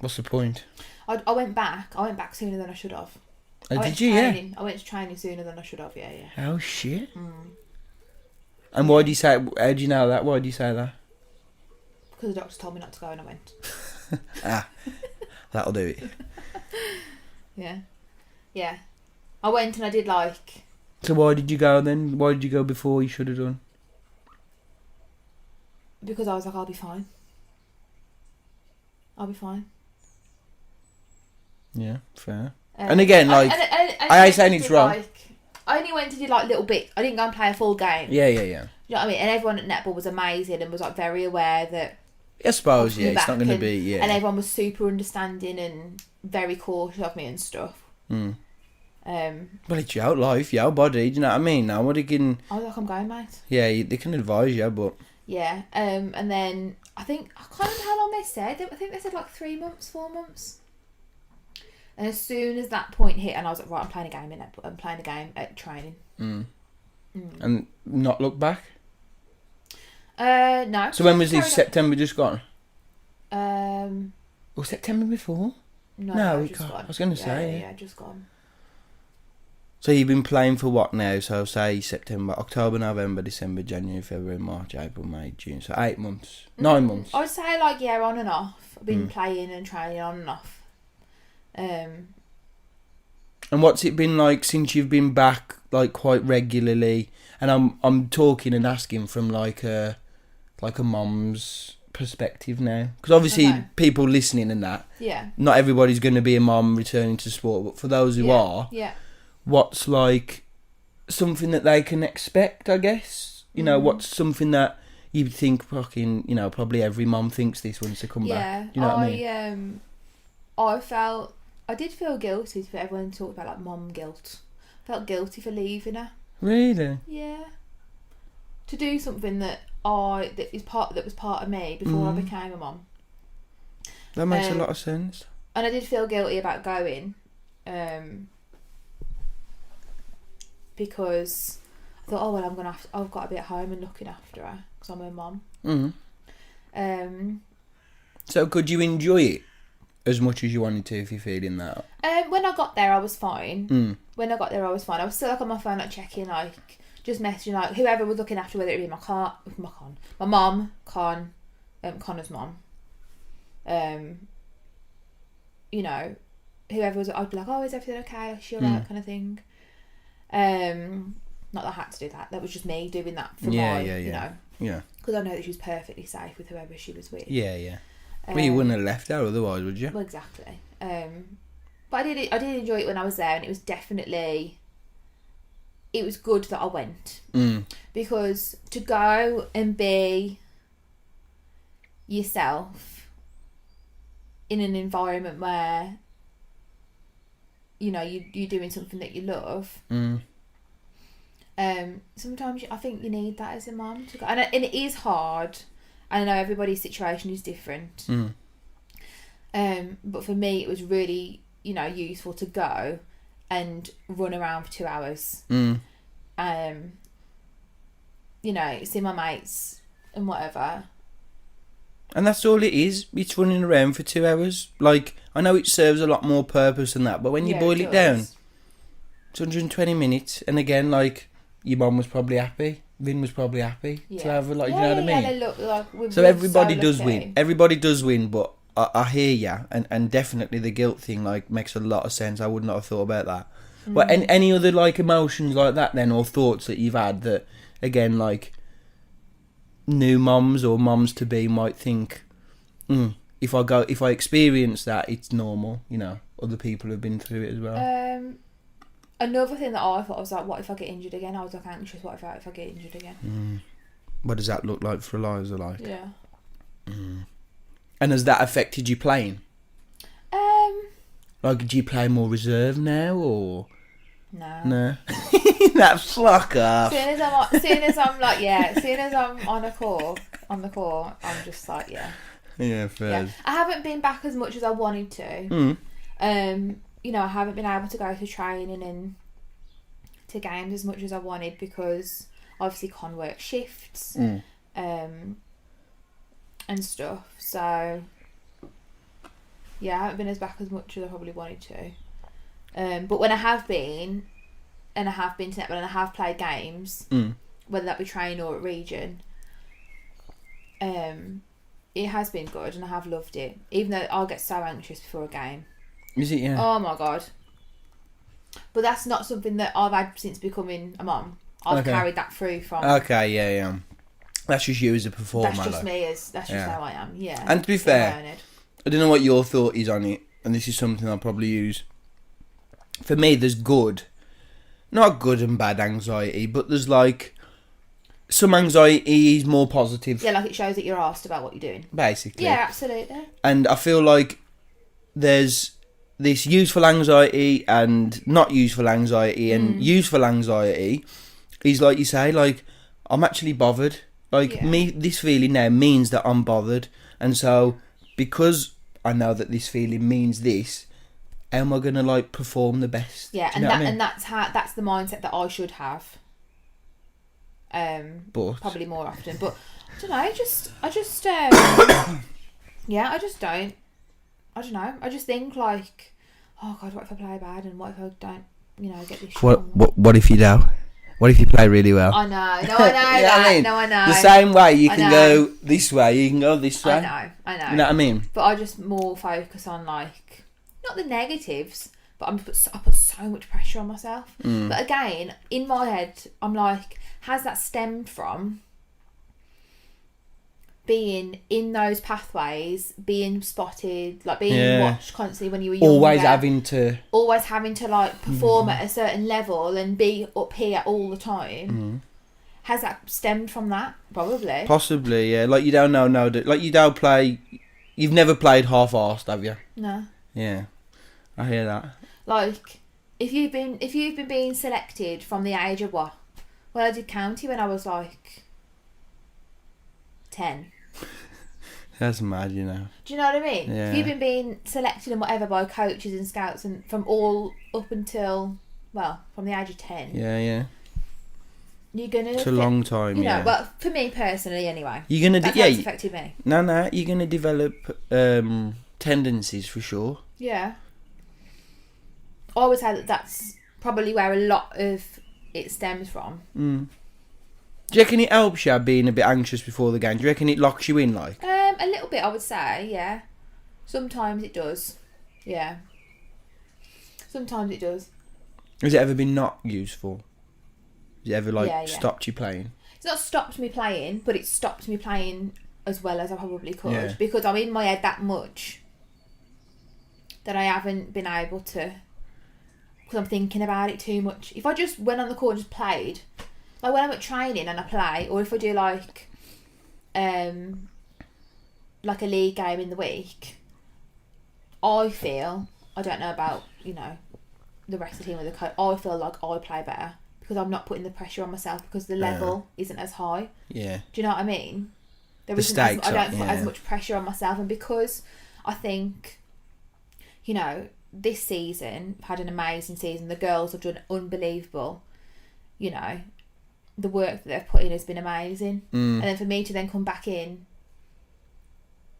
What's the point? I went back sooner than I should have. Did you? Yeah. I went to training sooner than I should have. Yeah. Oh shit. And why do you say? How do you know that? Why do you say that? Because the doctor told me not to go, and I went. That'll do it. Yeah. I went and I did like. So why did you go then? Why did you go before you should have done? Because I was like, I'll be fine. Yeah, fair. And again, like, I ain't saying it's wrong. I only went to do like little bits. I didn't go and play a full game. Yeah. You know what I mean? And everyone at netball was amazing and was like very aware that. I suppose, yeah, it's not going to be, yeah. And everyone was super understanding and very cautious of me and stuff. Well, it's your life, your body. Do you know what I mean? Now, what they can. I was like, I'm going, mate. Yeah, they can advise you, but. Yeah. And then I can't remember how long they said. I think they said like 3 months, 4 months. And as soon as that point hit, and I was like, right, I'm playing a game in netball. I'm playing a game at training. And not look back? No. So when was this September just gone? Was September before? No, just gone. I was going to say. Yeah, just gone. So you've been playing for what now? So say September, October, November, December, January, February, March, April, May, June. So 8 months. 9 months. I would say like, yeah, on and off. I've been playing and training on and off. And what's it been like since you've been back, like, quite regularly? And I'm talking and asking from like a mom's perspective now, because obviously people listening and that, not everybody's going to be a mom returning to sport, but for those who are, what's like something that they can expect, I guess? You know, what's something that you think fucking, you know, probably every mum thinks this wants to come back. Do you know what I mean? I did feel guilty for everyone talked about like mum guilt. I felt guilty for leaving her. Really? Yeah. To do something that was part of me before I became a mum. That makes a lot of sense. And I did feel guilty about going, because I thought, oh well, I've got to be at home and looking after her because I'm her mum. So could you enjoy it as much as you wanted to if you're feeling that? When I got there, I was fine. When I got there, I was fine. I was still like on my phone, like checking, like just messaging, like whoever was looking after, whether it be my mum, Connor's mum. You know, whoever was, I'd be like, oh, is everything okay? Is she alright? Kind of thing. Not that I had to do that. That was just me doing that for you know. Yeah. Because I know that she was perfectly safe with whoever she was with. Yeah. Well, you wouldn't have left her otherwise, would you? Well, exactly. But I did enjoy it when I was there, and it was definitely it was good that I went. Mm. Because to go and be yourself in an environment where, you know, you're doing something that you love. Sometimes I think you need that as a mum to go, and it is hard. I know everybody's situation is different. But for me, it was really, you know, useful to go and run around for 2 hours. You know, see my mates and whatever. And that's all it is. It's running around for 2 hours. Like, I know it serves a lot more purpose than that, but when you boil it down, it's 120 minutes. And again, like, your mum was probably happy. Vin was probably happy to have, like, you know what I mean? Yeah, they look like so everybody does win. Everybody does win, but I hear ya, and definitely the guilt thing, like, makes a lot of sense. I would not have thought about that. But any other, like, emotions like that then, or thoughts that you've had that, again, like, new mums or mums to be might think, if I experience that, it's normal, you know, other people have been through it as well. Another thing that I thought, I was like, what if I get injured again? I was like anxious, what if I get injured again? What does that look like for Eliza, like? Yeah. And has that affected you playing? Like, do you play more reserve now, or? No. That fuck off. Soon as I'm on the court, I'm just like, yeah. Yeah, fair. Yeah. I haven't been back as much as I wanted to. You know, I haven't been able to go to training and to games as much as I wanted because obviously Con work shifts and stuff. So yeah, I haven't been as back as much as I probably wanted to. But when I have been, and I have been to netball and I have played games, whether that be training or at region, it has been good and I have loved it. Even though I'll get so anxious before a game. Is it? Yeah. Oh my god. But that's not something that I've had since becoming a mum. I've carried that through from. Okay, yeah. That's just you as a performer. That's just me that's just how I am. Yeah. And to be fair, I don't know what your thought is on it, and this is something I'll probably use. For me, there's not good and bad anxiety, but there's like some anxiety is more positive. Yeah, like it shows that you're asked about what you're doing. Basically. Yeah, absolutely. And I feel like there's this useful anxiety and not useful anxiety, and useful anxiety is like you say, like, I'm actually bothered. Like, this feeling now means that I'm bothered, and so because I know that this feeling means this, how am I gonna like perform the best? Yeah, and that's the mindset that I should have. But probably more often, but I don't know. I just yeah, I just don't. I don't know. I just think like, oh god, what if I play bad, and what if I don't, you know, get this. What if you do? What if you play really well? I know. No, I know. You know what I mean? No, I know. The same way you can go this way, you can go this way. I know. You know what I mean? But I just more focus on like, not the negatives, but I put so much pressure on myself. But again, in my head, I'm like, has that stemmed from being in those pathways, being spotted, like being watched constantly when you were younger, always having to like perform at a certain level and be up here all the time? Has that stemmed from that? Probably. Possibly, yeah. Like, you don't know now that, like, you don't play. You've never played half-arsed, have you? No. Yeah, I hear that. Like, if you've been being selected from the age of what? Well, I did county when I was like 10. That's mad, you know. Do you know what I mean? Yeah. If you've been being selected and whatever by coaches and scouts and from all up until, well, from the age of 10. Yeah. You're gonna. It's a long time, you know, well, for me personally, anyway. You're gonna. That's how it's affected me. No, you're gonna develop tendencies for sure. Yeah. I would say that's probably where a lot of it stems from. Do you reckon it helps you being a bit anxious before the game? Do you reckon it locks you in, like? A little bit, I would say, yeah. Sometimes it does. Yeah. Sometimes it does. Has it ever been not useful? Has it ever, stopped you playing? It's not stopped me playing, but it's stopped me playing as well as I probably could. Yeah. Because I'm in my head that much that I haven't been able to because I'm thinking about it too much. If I just went on the court and just played, like when I'm at training and I play, or if I do like a league game in the week, I feel, I don't know about, you know, the rest of the team or the coach, I feel like I play better because I'm not putting the pressure on myself because the level isn't as high. Yeah. Do you know what I mean? I don't put as much pressure on myself, and because I think, you know, this season I've had an amazing season. The girls have done unbelievable. You know, the work that they've put in has been amazing. And then for me to then come back in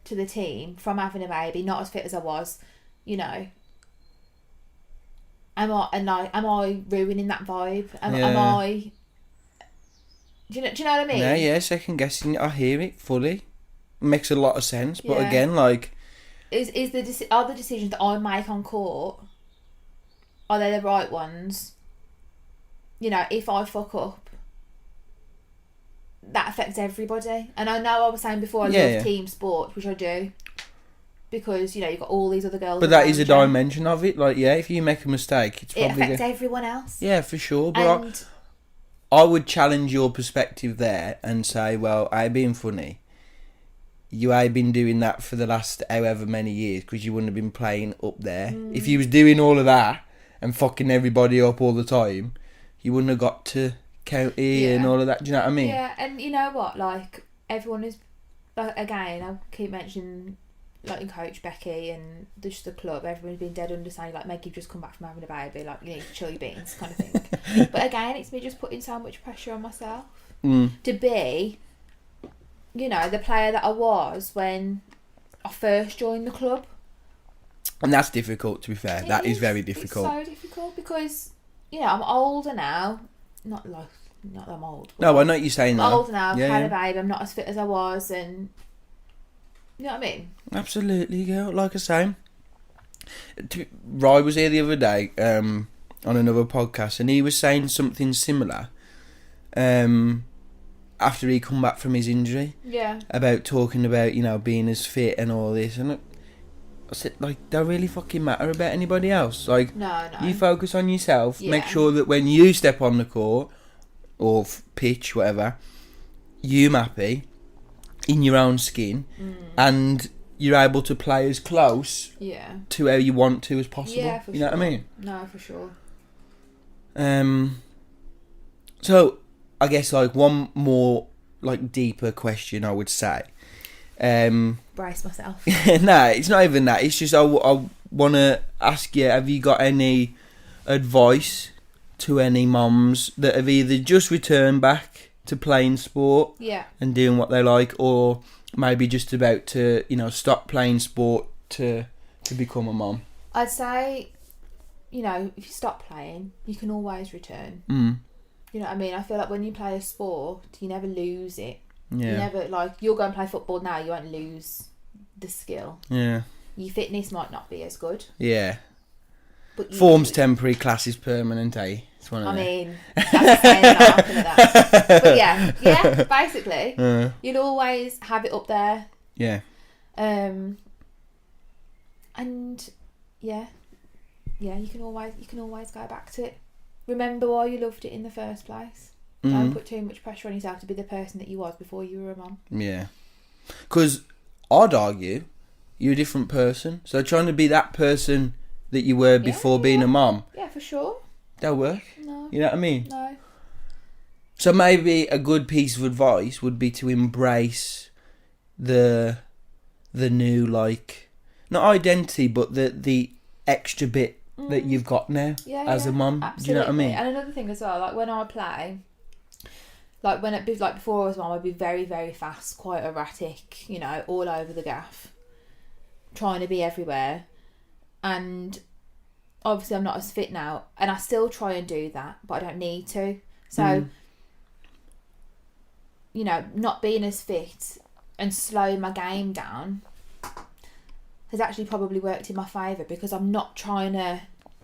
to the team from having a baby, not as fit as I was, you know, am I ruining that vibe? Am I? Do you know what I mean? Yeah, second guessing. I hear it fully. Makes a lot of sense, but again, like, are the decisions that I make on court, are they the right ones? You know, if I fuck up, that affects everybody. And I know I was saying before I love team sport, which I do, because, you know, you've got all these other girls. But that is a dimension of it. Like, yeah, if you make a mistake, it affects everyone else. Yeah, for sure. But I would challenge your perspective there and say, well, I been funny. You ain't been doing that for the last however many years because you wouldn't have been playing up there. If you was doing all of that and fucking everybody up all the time, you wouldn't have got to county and all of that. Do you know what I mean? Yeah, and you know what? Like, everyone is, like, again, I keep mentioning, like, in Coach Becky and just the club, everyone's been dead under saying, like, Meg, you've just come back from having a baby, like, you need to chill your beans, kind of thing. But again, it's me just putting so much pressure on myself to be, you know, the player that I was when I first joined the club. And that's difficult, to be fair. That is very difficult. It's so difficult because, you know, I'm older now. Not that I'm old. No, I know what you're saying though. I'm older now, I've had a baby, I'm not as fit as I was, and you know what I mean? Absolutely, girl. Like I say, Roy was here the other day on another podcast, and he was saying something similar after he come back from his injury. Yeah. About talking about, you know, being as fit and all this, and I said, like, don't really fucking matter about anybody else. Like, no. You focus on yourself. Yeah. Make sure that when you step on the court or pitch, whatever, you're happy in your own skin, and you're able to play as close to how you want to as possible. Yeah, for you know what I mean? No, for sure. So I guess, like, one more, like, deeper question I would say. Brace myself. Nah, it's not even that. It's just I want to ask you, have you got any advice to any mums that have either just returned back to playing sport and doing what they like, or maybe just about to, you know, stop playing sport to become a mum? I'd say, you know, if you stop playing, you can always return. You know what I mean? I feel like when you play a sport, you never lose it. Yeah. You never, like, you'll go and play football now, you won't lose the skill. Yeah. Your fitness might not be as good. Yeah. But form's temporary, class is permanent, eh? It's one of them. Mean, that's saying that, that. But yeah, basically, you'll always have it up there. Yeah. And yeah, you can always go back to it. Remember why you loved it in the first place. Don't put too much pressure on yourself to be the person that you was before you were a mum. Yeah. Because I'd argue you're a different person. So trying to be that person that you were before being a mum. Yeah, for sure. That'll work. No. You know what I mean? No. So maybe a good piece of advice would be to embrace the new, like, not identity, but the extra bit that you've got now as a mum. Absolutely. Do you know what I mean? And another thing as well, like when I play, like before I was mum, I'd be very, very fast, quite erratic, you know, all over the gaff, trying to be everywhere. And obviously I'm not as fit now, and I still try and do that, but I don't need to. So, you know, not being as fit and slowing my game down has actually probably worked in my favour, because I'm not trying to,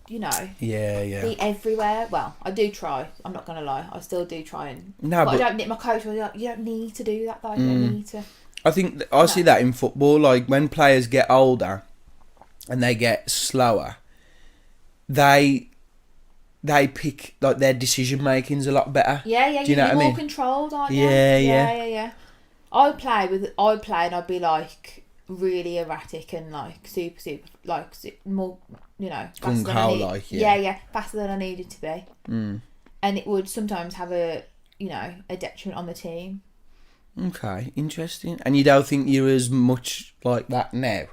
you know, be everywhere. Well, I do try. I'm not going to lie. I still do try and... No, but I don't need... My coach was like, you don't need to do that, though. You don't need to... I think... I see that in football. Like, when players get older and they get slower, they they pick, like, their decision making's a lot better. Yeah. Do you know what I You're mean? more controlled, aren't you? Yeah. I'd play and I'd be like really erratic and like super like more, you know, faster than I need. Yeah, faster than I needed to be. And it would sometimes have a, you know, a detriment on the team. Okay, interesting. And you don't think you're as much like that now?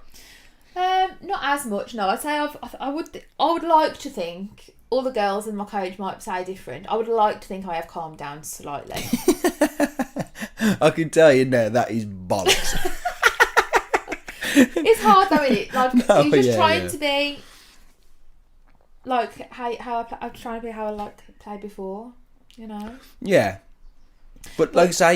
Not as much. No, I'd say I would like to think. All the girls in my coach might say different. I would like to think I have calmed down slightly. I can tell you now that is bollocks. It's hard though, isn't it? Like, you're just trying to be like how I'm trying to be how I like to play before, you know? Yeah. But like I say,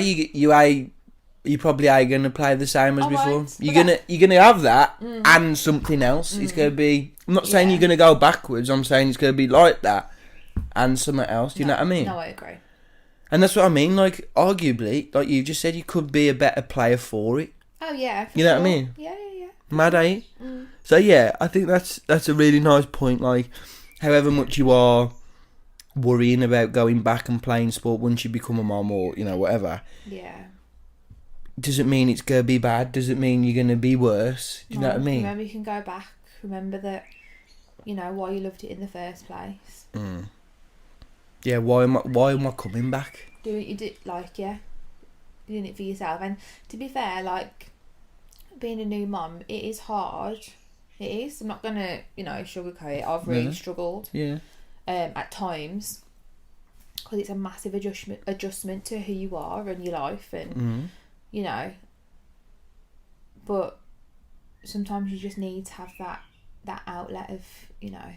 you probably are going to play the same as before. You're gonna have that and something else. It's going to be. I'm not saying you're going to go backwards. I'm saying it's going to be like that and something else. Do you know what I mean? No, I agree. And that's what I mean. Like, arguably, like you just said, you could be a better player for it. Oh yeah. You know what I mean? Yeah. Mad, eh? So yeah, I think that's a really nice point. Like, however much you are worrying about going back and playing sport once you become a mom or, you know, whatever. Yeah. Doesn't mean it's going to be bad. Doesn't mean you're going to be worse. Do you know what I mean? Remember, you can go back. Remember that, you know, why you loved it in the first place. Yeah, why am I coming back? Doing it for yourself. And to be fair, like, being a new mum, it is hard. It is. I'm not going to, you know, sugarcoat it. I've really struggled. Yeah. At times, because it's a massive adjustment to who you are and your life, and you know. But sometimes you just need to have that outlet of, you know,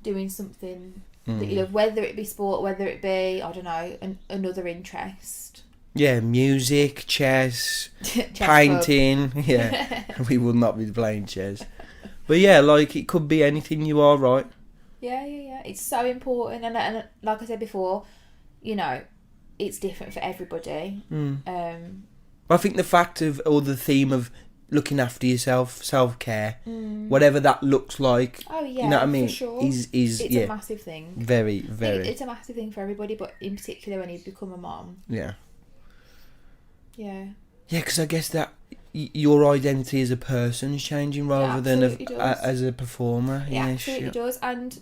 doing something that you love, whether it be sport, whether it be, I don't know, another interest. Yeah, music, chess, painting. Yeah, we will not be playing chess. But yeah, like, it could be anything. You are right. Yeah. It's so important, and like I said before, you know, it's different for everybody. I think the fact of, or the theme of looking after yourself, self-care, whatever that looks like. Oh yeah, you know what I mean? For sure. Is it's a massive thing. Very, very. It's a massive thing for everybody, but in particular when you become a mom. Yeah. Yeah. Yeah, because I guess that your identity as a person is changing rather than as a performer. Yeah, absolutely does, and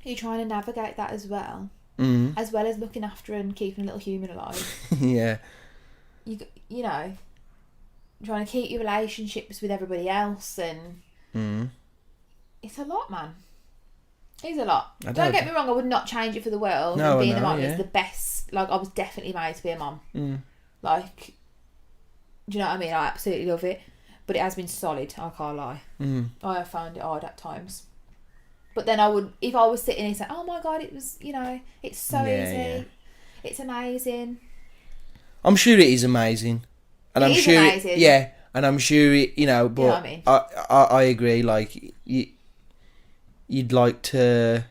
you're trying to navigate that as well, as well as looking after and keeping a little human alive. Yeah. You know, trying to keep your relationships with everybody else, and it's a lot, man. It's a lot. Don't get me wrong, I would not change it for the world. No, and being a mom is the best. Like, I was definitely made to be a mom. Like, do you know what I mean? I absolutely love it, but it has been solid. I can't lie. I have found it hard at times. But then if I was sitting and saying, "Oh my God, it was," you know, it's so easy. It's amazing. I'm sure it is amazing, and I'm sure amazing. And I'm sure it, you know. But you know what I mean? I agree. Like, you'd like to,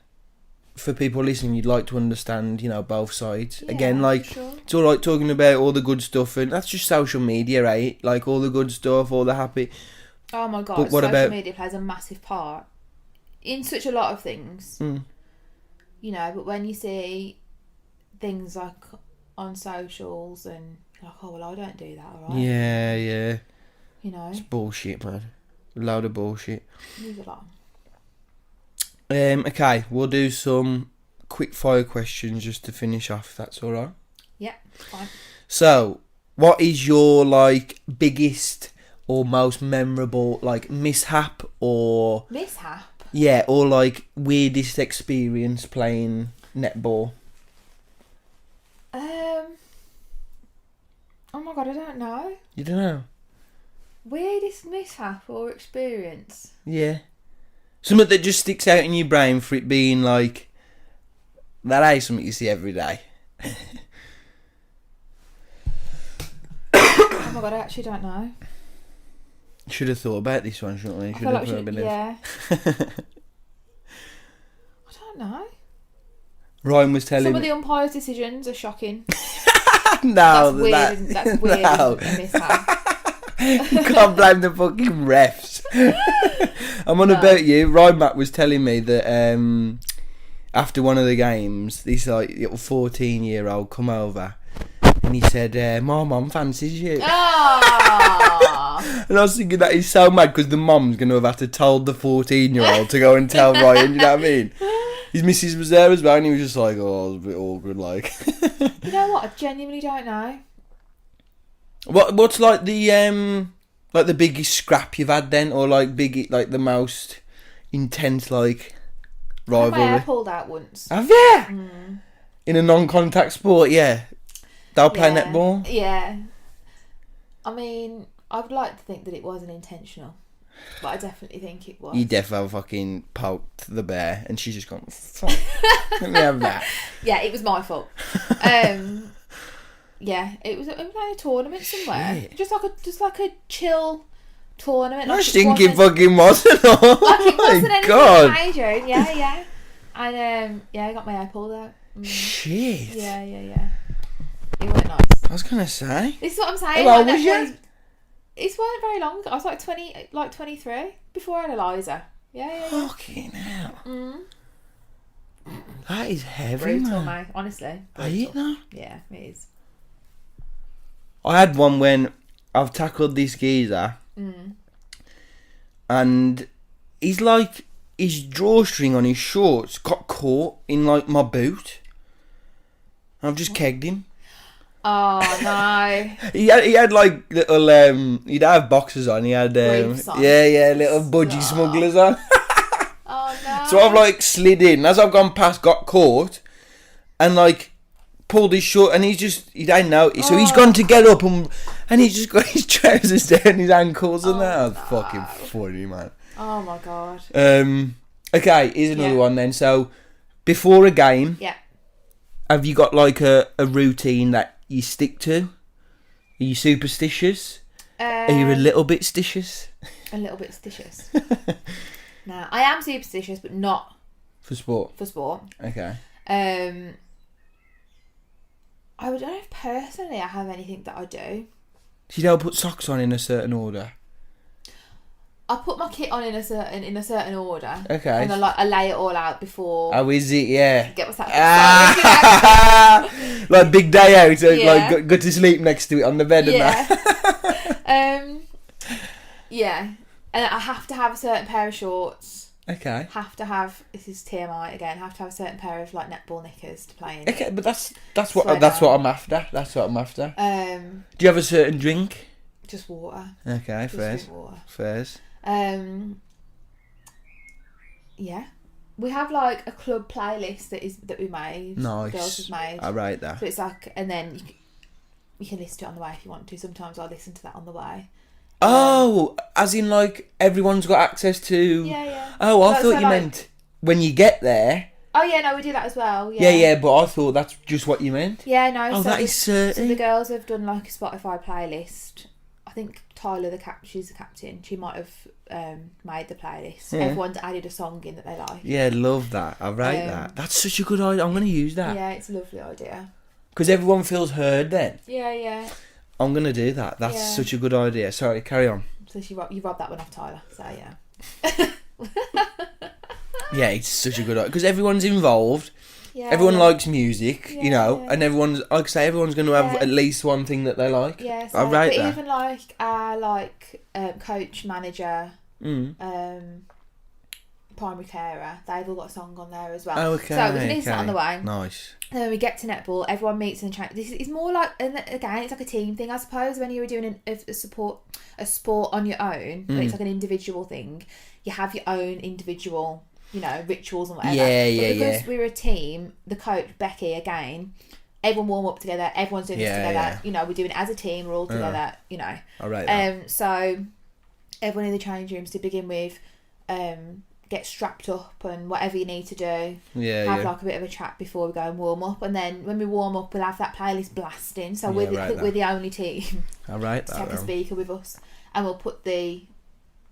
for people listening, you'd like to understand, you know, both sides. Yeah, again, like, sure. It's all right talking about all the good stuff, and that's just social media, right? Like, all the good stuff, all the happy. Oh my God, social media plays a massive part in such a lot of things. You know, but when you see things like on socials and you're like, oh well, I don't do that, alright? Yeah. You know, it's bullshit, man. A load of bullshit. Leave it alone. Okay, we'll do some quick fire questions just to finish off, if that's alright. Yeah, fine. So, what is your, like, biggest or most memorable, like, mishap? Yeah, or, like, weirdest experience playing netball? Oh my God, I don't know. You don't know? Weirdest mishap or experience? Yeah. Something that just sticks out in your brain for it being like, that ain't something you see every day. Oh my God, I actually don't know. Should have thought about this one, shouldn't we? Yeah. I don't know. Ryan was telling me. Some of the umpires' decisions are shocking. No, that's weird. No. You can't blame the fucking refs. I'm on about you. Ryan Mack was telling me that after one of the games, this like little 14-year-old come over, and he said, "My mum fancies you." Oh. And I was thinking that is so mad because the mum's gonna have had to told the 14-year-old to go and tell Ryan. You know what I mean? His missus was there as well, and he was just like, "Oh, it was a bit awkward." Like, you know what? I genuinely don't know. What's like the biggest scrap you've had then, or like the most intense like rivalry? I had my hair pulled out once. Have you? Mm. In a non-contact sport, yeah. They'll play netball. Yeah. I mean, I would like to think that it wasn't intentional, but I definitely think it was. You definitely fucking poked the bear, and she's just gone, fuck, let me have that. Yeah, it was my fault. Yeah, it was like a tournament somewhere. Shit. Just like a chill tournament. I think it fucking wasn't. Like it wasn't anything God. major. Yeah. And I got my hair pulled out. Shit. Yeah. It weren't nice. I was gonna say. This is what I'm saying. How old was you? It wasn't very long ago. I was like 23 before I had Eliza. Yeah. Fucking hell. That is heavy, Brutal, man. mate. Honestly. Are you now? Yeah, it is. I had one when I've tackled this geezer, and he's like, his drawstring on his shorts got caught in like my boot. I've just kegged him. Oh no! He had like little he'd have boxers on. He had Briefs on. little budgie smugglers on. Oh no! So I've like slid in as I've gone past, got caught, and like pulled his short, and he don't notice. So he's gone to get up, and he's just got his trousers down his ankles, and that was fucking funny, man. Oh my god. Okay, here's another one then. So before a game, have you got like a routine that you stick to? Are you superstitious? Are you a little bit stitious? A little bit stitious. No, I am superstitious, but not for sport. Okay. I don't know if personally I have anything that I do. So you don't put socks on in a certain order? I put my kit on in a certain order. Okay. And I lay it all out before. Oh, is it? Yeah. Get what's that? Like big day out, like go to sleep next to it on the bed and that. Yeah. And I have to have a certain pair of shorts. Okay. This is TMI again. Have to have a certain pair of like netball knickers to play in. Okay, but that's what I'm after. That's what I'm after. Do you have a certain drink? Just water. Okay, just water. Fairs. Yeah. We have like a club playlist that we made. Nice. Girls have made. I rate that. So it's like, and then you can listen to it on the way if you want to. Sometimes I listen to that on the way. Oh, as in like everyone's got access to. Yeah. Oh, I thought you meant when you get there. Oh yeah, no, we do that as well. Yeah, but I thought that's just what you meant. Yeah, no. Oh, that is certain. So the girls have done like a Spotify playlist. I think Tyler, she's the captain. She might have made the playlist. Yeah. Everyone's added a song in that they like. Yeah, love that. I rate that. That's such a good idea. I'm going to use that. Yeah, it's a lovely idea. Because everyone feels heard then. Yeah. I'm going to do that. That's such a good idea. Sorry, carry on. So you robbed that one off Tyler. So yeah. Yeah, it's such a good idea. Because everyone's involved. Yeah, everyone likes music, yeah, you know, and everyone's, like I say, everyone's going to have at least one thing that they like. Yeah, so, I rate but that. even like our coach, manager, primary carer, they've all got a song on there as well. Oh, okay. So we can listen on the way. Nice. And then we get to netball, everyone meets in the chat. This is more like, and again, it's like a team thing, I suppose. When you were doing a sport on your own, but it's like an individual thing, you have your own individual, you know, rituals and whatever. Yeah. Because we're a team, the coach, Becky, again, everyone warm up together, everyone's doing this together. Yeah. You know, we're doing it as a team, we're all together, you know. All right. So everyone in the change rooms to begin with, get strapped up and whatever you need to do. Have like a bit of a chat before we go and warm up, and then when we warm up, we'll have that playlist blasting. So we're the only team. All right. To have a speaker with us, and we'll put the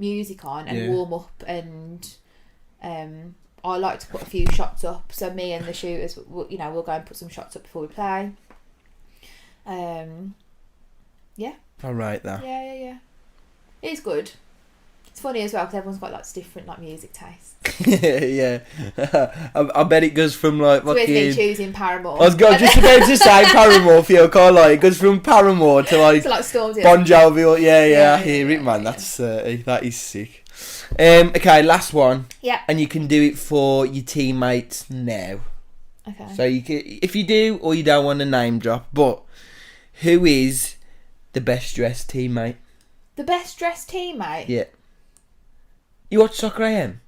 music on and warm up, and I like to put a few shots up. So me and the shooters, we'll go and put some shots up before we play. Yeah. All right. Yeah. It's good. It's funny as well because everyone's got like different like music tastes. Yeah. I bet it goes from like So it's me fucking... choosing Paramore. I was just about to say Paramore for you, can't lie. It goes from Paramore to like Stormzy. Bon Jovi. Or, yeah, I hear it, man. Yeah. That's that is sick. Okay, last one. Yeah. And you can do it for your teammates now. Okay. So you can, if you do or you don't want to name drop, but who is the best dressed teammate? The best dressed teammate? Yeah. You watch Soccer AM?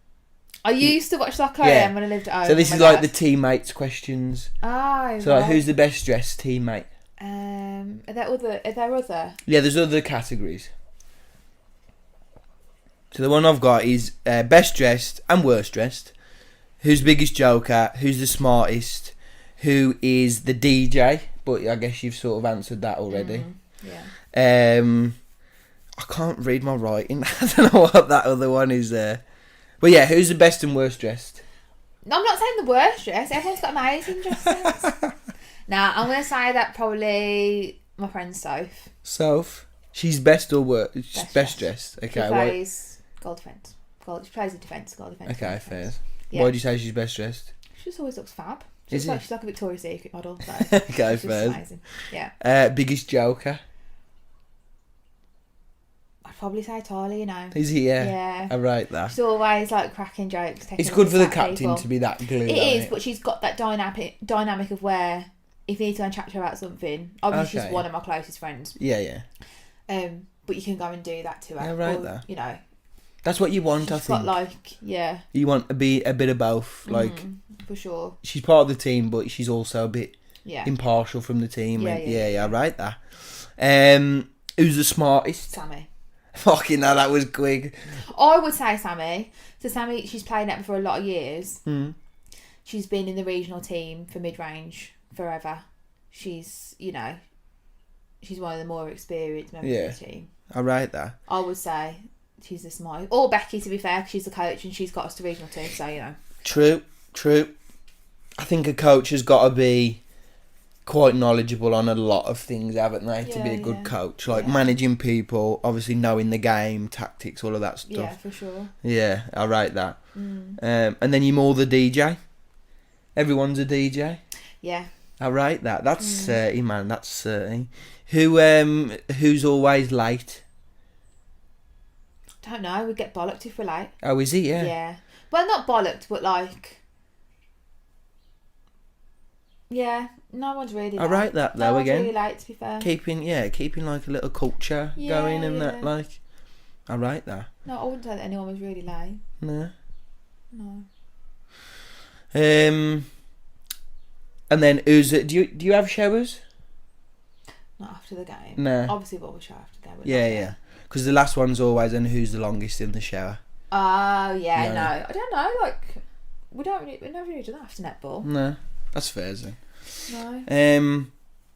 I used to watch Soccer AM when I lived at home. So this is like the teammates questions. Oh, so like, who's the best dressed teammate? Are there other? Yeah, there's other categories. So the one I've got is best dressed and worst dressed. Who's biggest joker? Who's the smartest? Who is the DJ? But I guess you've sort of answered that already. Yeah. I can't read my writing. I don't know what that other one is there. But yeah, who's the best and worst dressed? No, I'm not saying the worst dress. Everyone's got amazing dresses. Nah, I'm going to say that probably my friend Soph. Soph? She's best or worst? Best dressed. Okay. She plays goal defence. She plays in defence, goal defence. Okay, fair. Yeah. Why do you say she's best dressed? She just always looks fab. She's like a Victoria's Secret model. So okay, fair. Amazing. Yeah. Biggest joker? I'd probably say Tyler, you know. Is he? Yeah. Yeah. I write that. She's always like cracking jokes. It's good for the captain to be that glue. It is, but she's got that dynamic of where if you need to go and chat to her about something, obviously she's one of my closest friends. Yeah. But you can go and do that to her. Yeah, right there. You know. That's what you want, I think. You want to be a bit of both, like for sure. She's part of the team, but she's also a bit impartial from the team. Yeah, right there. Who's the smartest? Sammy. Fucking hell, that was quick. I would say Sammy. So Sammy, she's played netball for a lot of years. She's been in the regional team for mid-range forever. She's one of the more experienced members of the team. I rate that. I would say she's the smartest. Or Becky, to be fair, because she's the coach and she's got us to regional team, so, you know. True. I think a coach has got to be quite knowledgeable on a lot of things, haven't they, to be a good coach. Like managing people, obviously knowing the game, tactics, all of that stuff. Yeah, for sure. Yeah, I rate that. And then you're more the DJ. Everyone's a DJ. Yeah. I rate that. That's 30, man. That's 30. Who's always late? Don't know. We get bollocked if we're late. Oh, is he? Yeah. Yeah. Well, not bollocked, but like. Yeah, no one's really late. I rate that though. No again. One's really late, to be fair. Keeping like a little culture going and that like. I rate that. No, I wouldn't say that anyone was really late. No. And then who's it? Do you have showers? Not after the game. No. Obviously, we'll shower after the game. Yeah. Because the last one's always and who's the longest in the shower. Oh yeah, no, I don't know. Like we never really do that after netball. No, that's fair, then. No.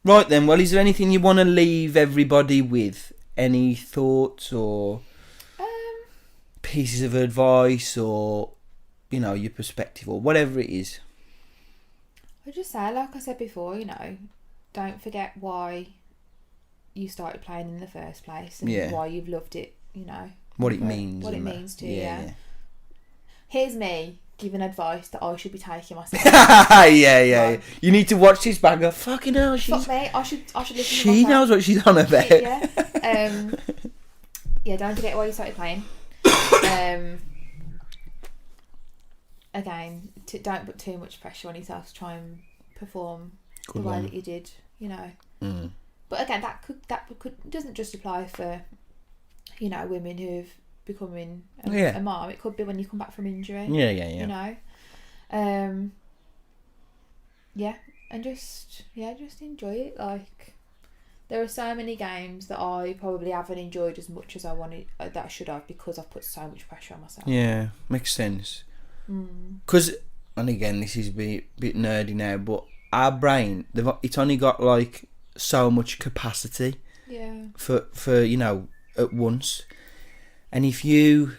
Right then. Well, is there anything you want to leave everybody with? Any thoughts or pieces of advice or your perspective or whatever it is? I just say, like I said before, don't forget why you started playing in the first place and why you've loved it. What it means. What it means to you. Yeah. Here's me giving advice that I should be taking myself. Yeah. You need to watch this bagger. Fucking hell, fuck me. I should listen to She knows what she's on about. Yeah. Don't forget why you started playing. Again, don't put too much pressure on yourself to try and perform the way that you did. But again, that could doesn't just apply for women who've becoming a mom. It could be when you come back from injury. Yeah. And just enjoy it. Like there are so many games that I probably haven't enjoyed as much as I wanted that I should have because I've put so much pressure on myself. Yeah, makes sense. Because, and again, this is a bit nerdy now, but our brain, it's only got like so much capacity. Yeah. For at once, and if you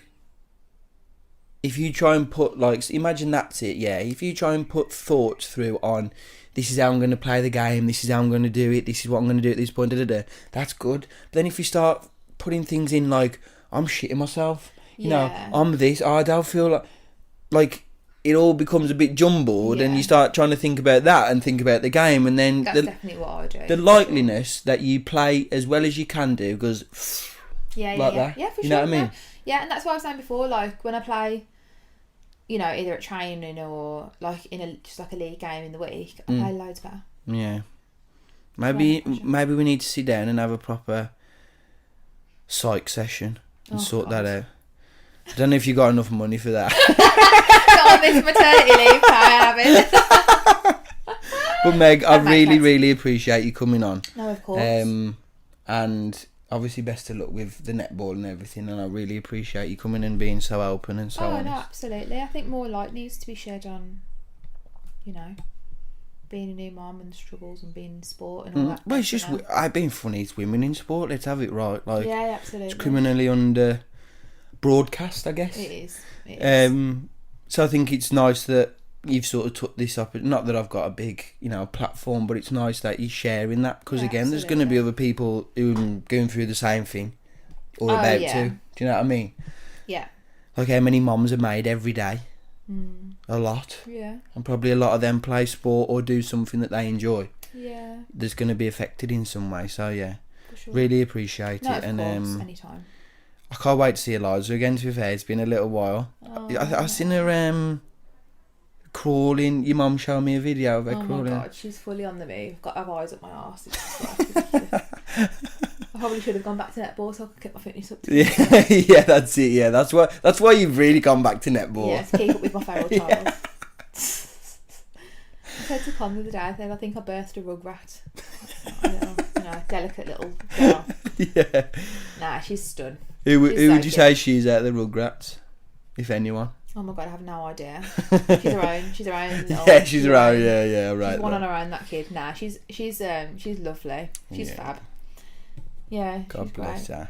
try and put imagine that's it. Yeah. If you try and put thoughts through on this is how I'm going to play the game, this is how I'm going to do it, this is what I'm going to do at this point, that's good. But then if you start putting things in like I'm shitting myself You know, I'm this. I don't feel like it all becomes a bit jumbled, and you start trying to think about that and think about the game, and then that's definitely what I do. The likeliness that you play as well as you can do goes that. For you sure. Know what I mean? Yeah, and that's what I was saying before. Like when I play, you know, either at training or like in just like a league game in the week, I play loads better. Yeah. Maybe we need to sit down and have a proper psych session and sort that out. I don't know if you got enough money for that. Got on this maternity leave, I haven't. But Meg, I really appreciate you coming on. No, of course. And obviously best of luck with the netball and everything, and I really appreciate you coming and being so open and so honest. No, absolutely. I think more light needs to be shed on, you know, being a new mum and the struggles and being in sport and all that. Well, it's just, I've been funny, it's women in sport, let's have it right. Like, yeah, absolutely. It's criminally under broadcast, I guess. It is. So I think it's nice that you've sort of took this up. Not that I've got a big, you know, platform, but it's nice that you're sharing that, because again, there's going to be other people who are going through the same thing or about to. Do you know what I mean? Yeah. Like how many mums are made every day? A lot. Yeah. And probably a lot of them play sport or do something that they enjoy. Yeah. That's going to be affected in some way. So yeah, for sure. really appreciate it. Of course, anytime. I can't wait to see Eliza again. To be fair, it's been a little while. I seen her crawling. Your mum showed me a video of her crawling. Oh my god, she's fully on the move. Got her eyes up my arse. I probably should have gone back to netball so I could get my fitness up. Yeah, that's it. Yeah, that's why you've really gone back to netball. Yeah, to keep up with my feral child. I said to Con the other day, I think I birthed a rugrat. Delicate little girl. Yeah. Nah, she's stunned. Who would you say she's out of the Rugrats, if anyone? Oh my god, I have no idea. She's her own. She's her own. Yeah, she's her own. Yeah, right. She's one on her own. That kid. Nah, she's lovely. She's fab. Yeah, God she's bless great. her.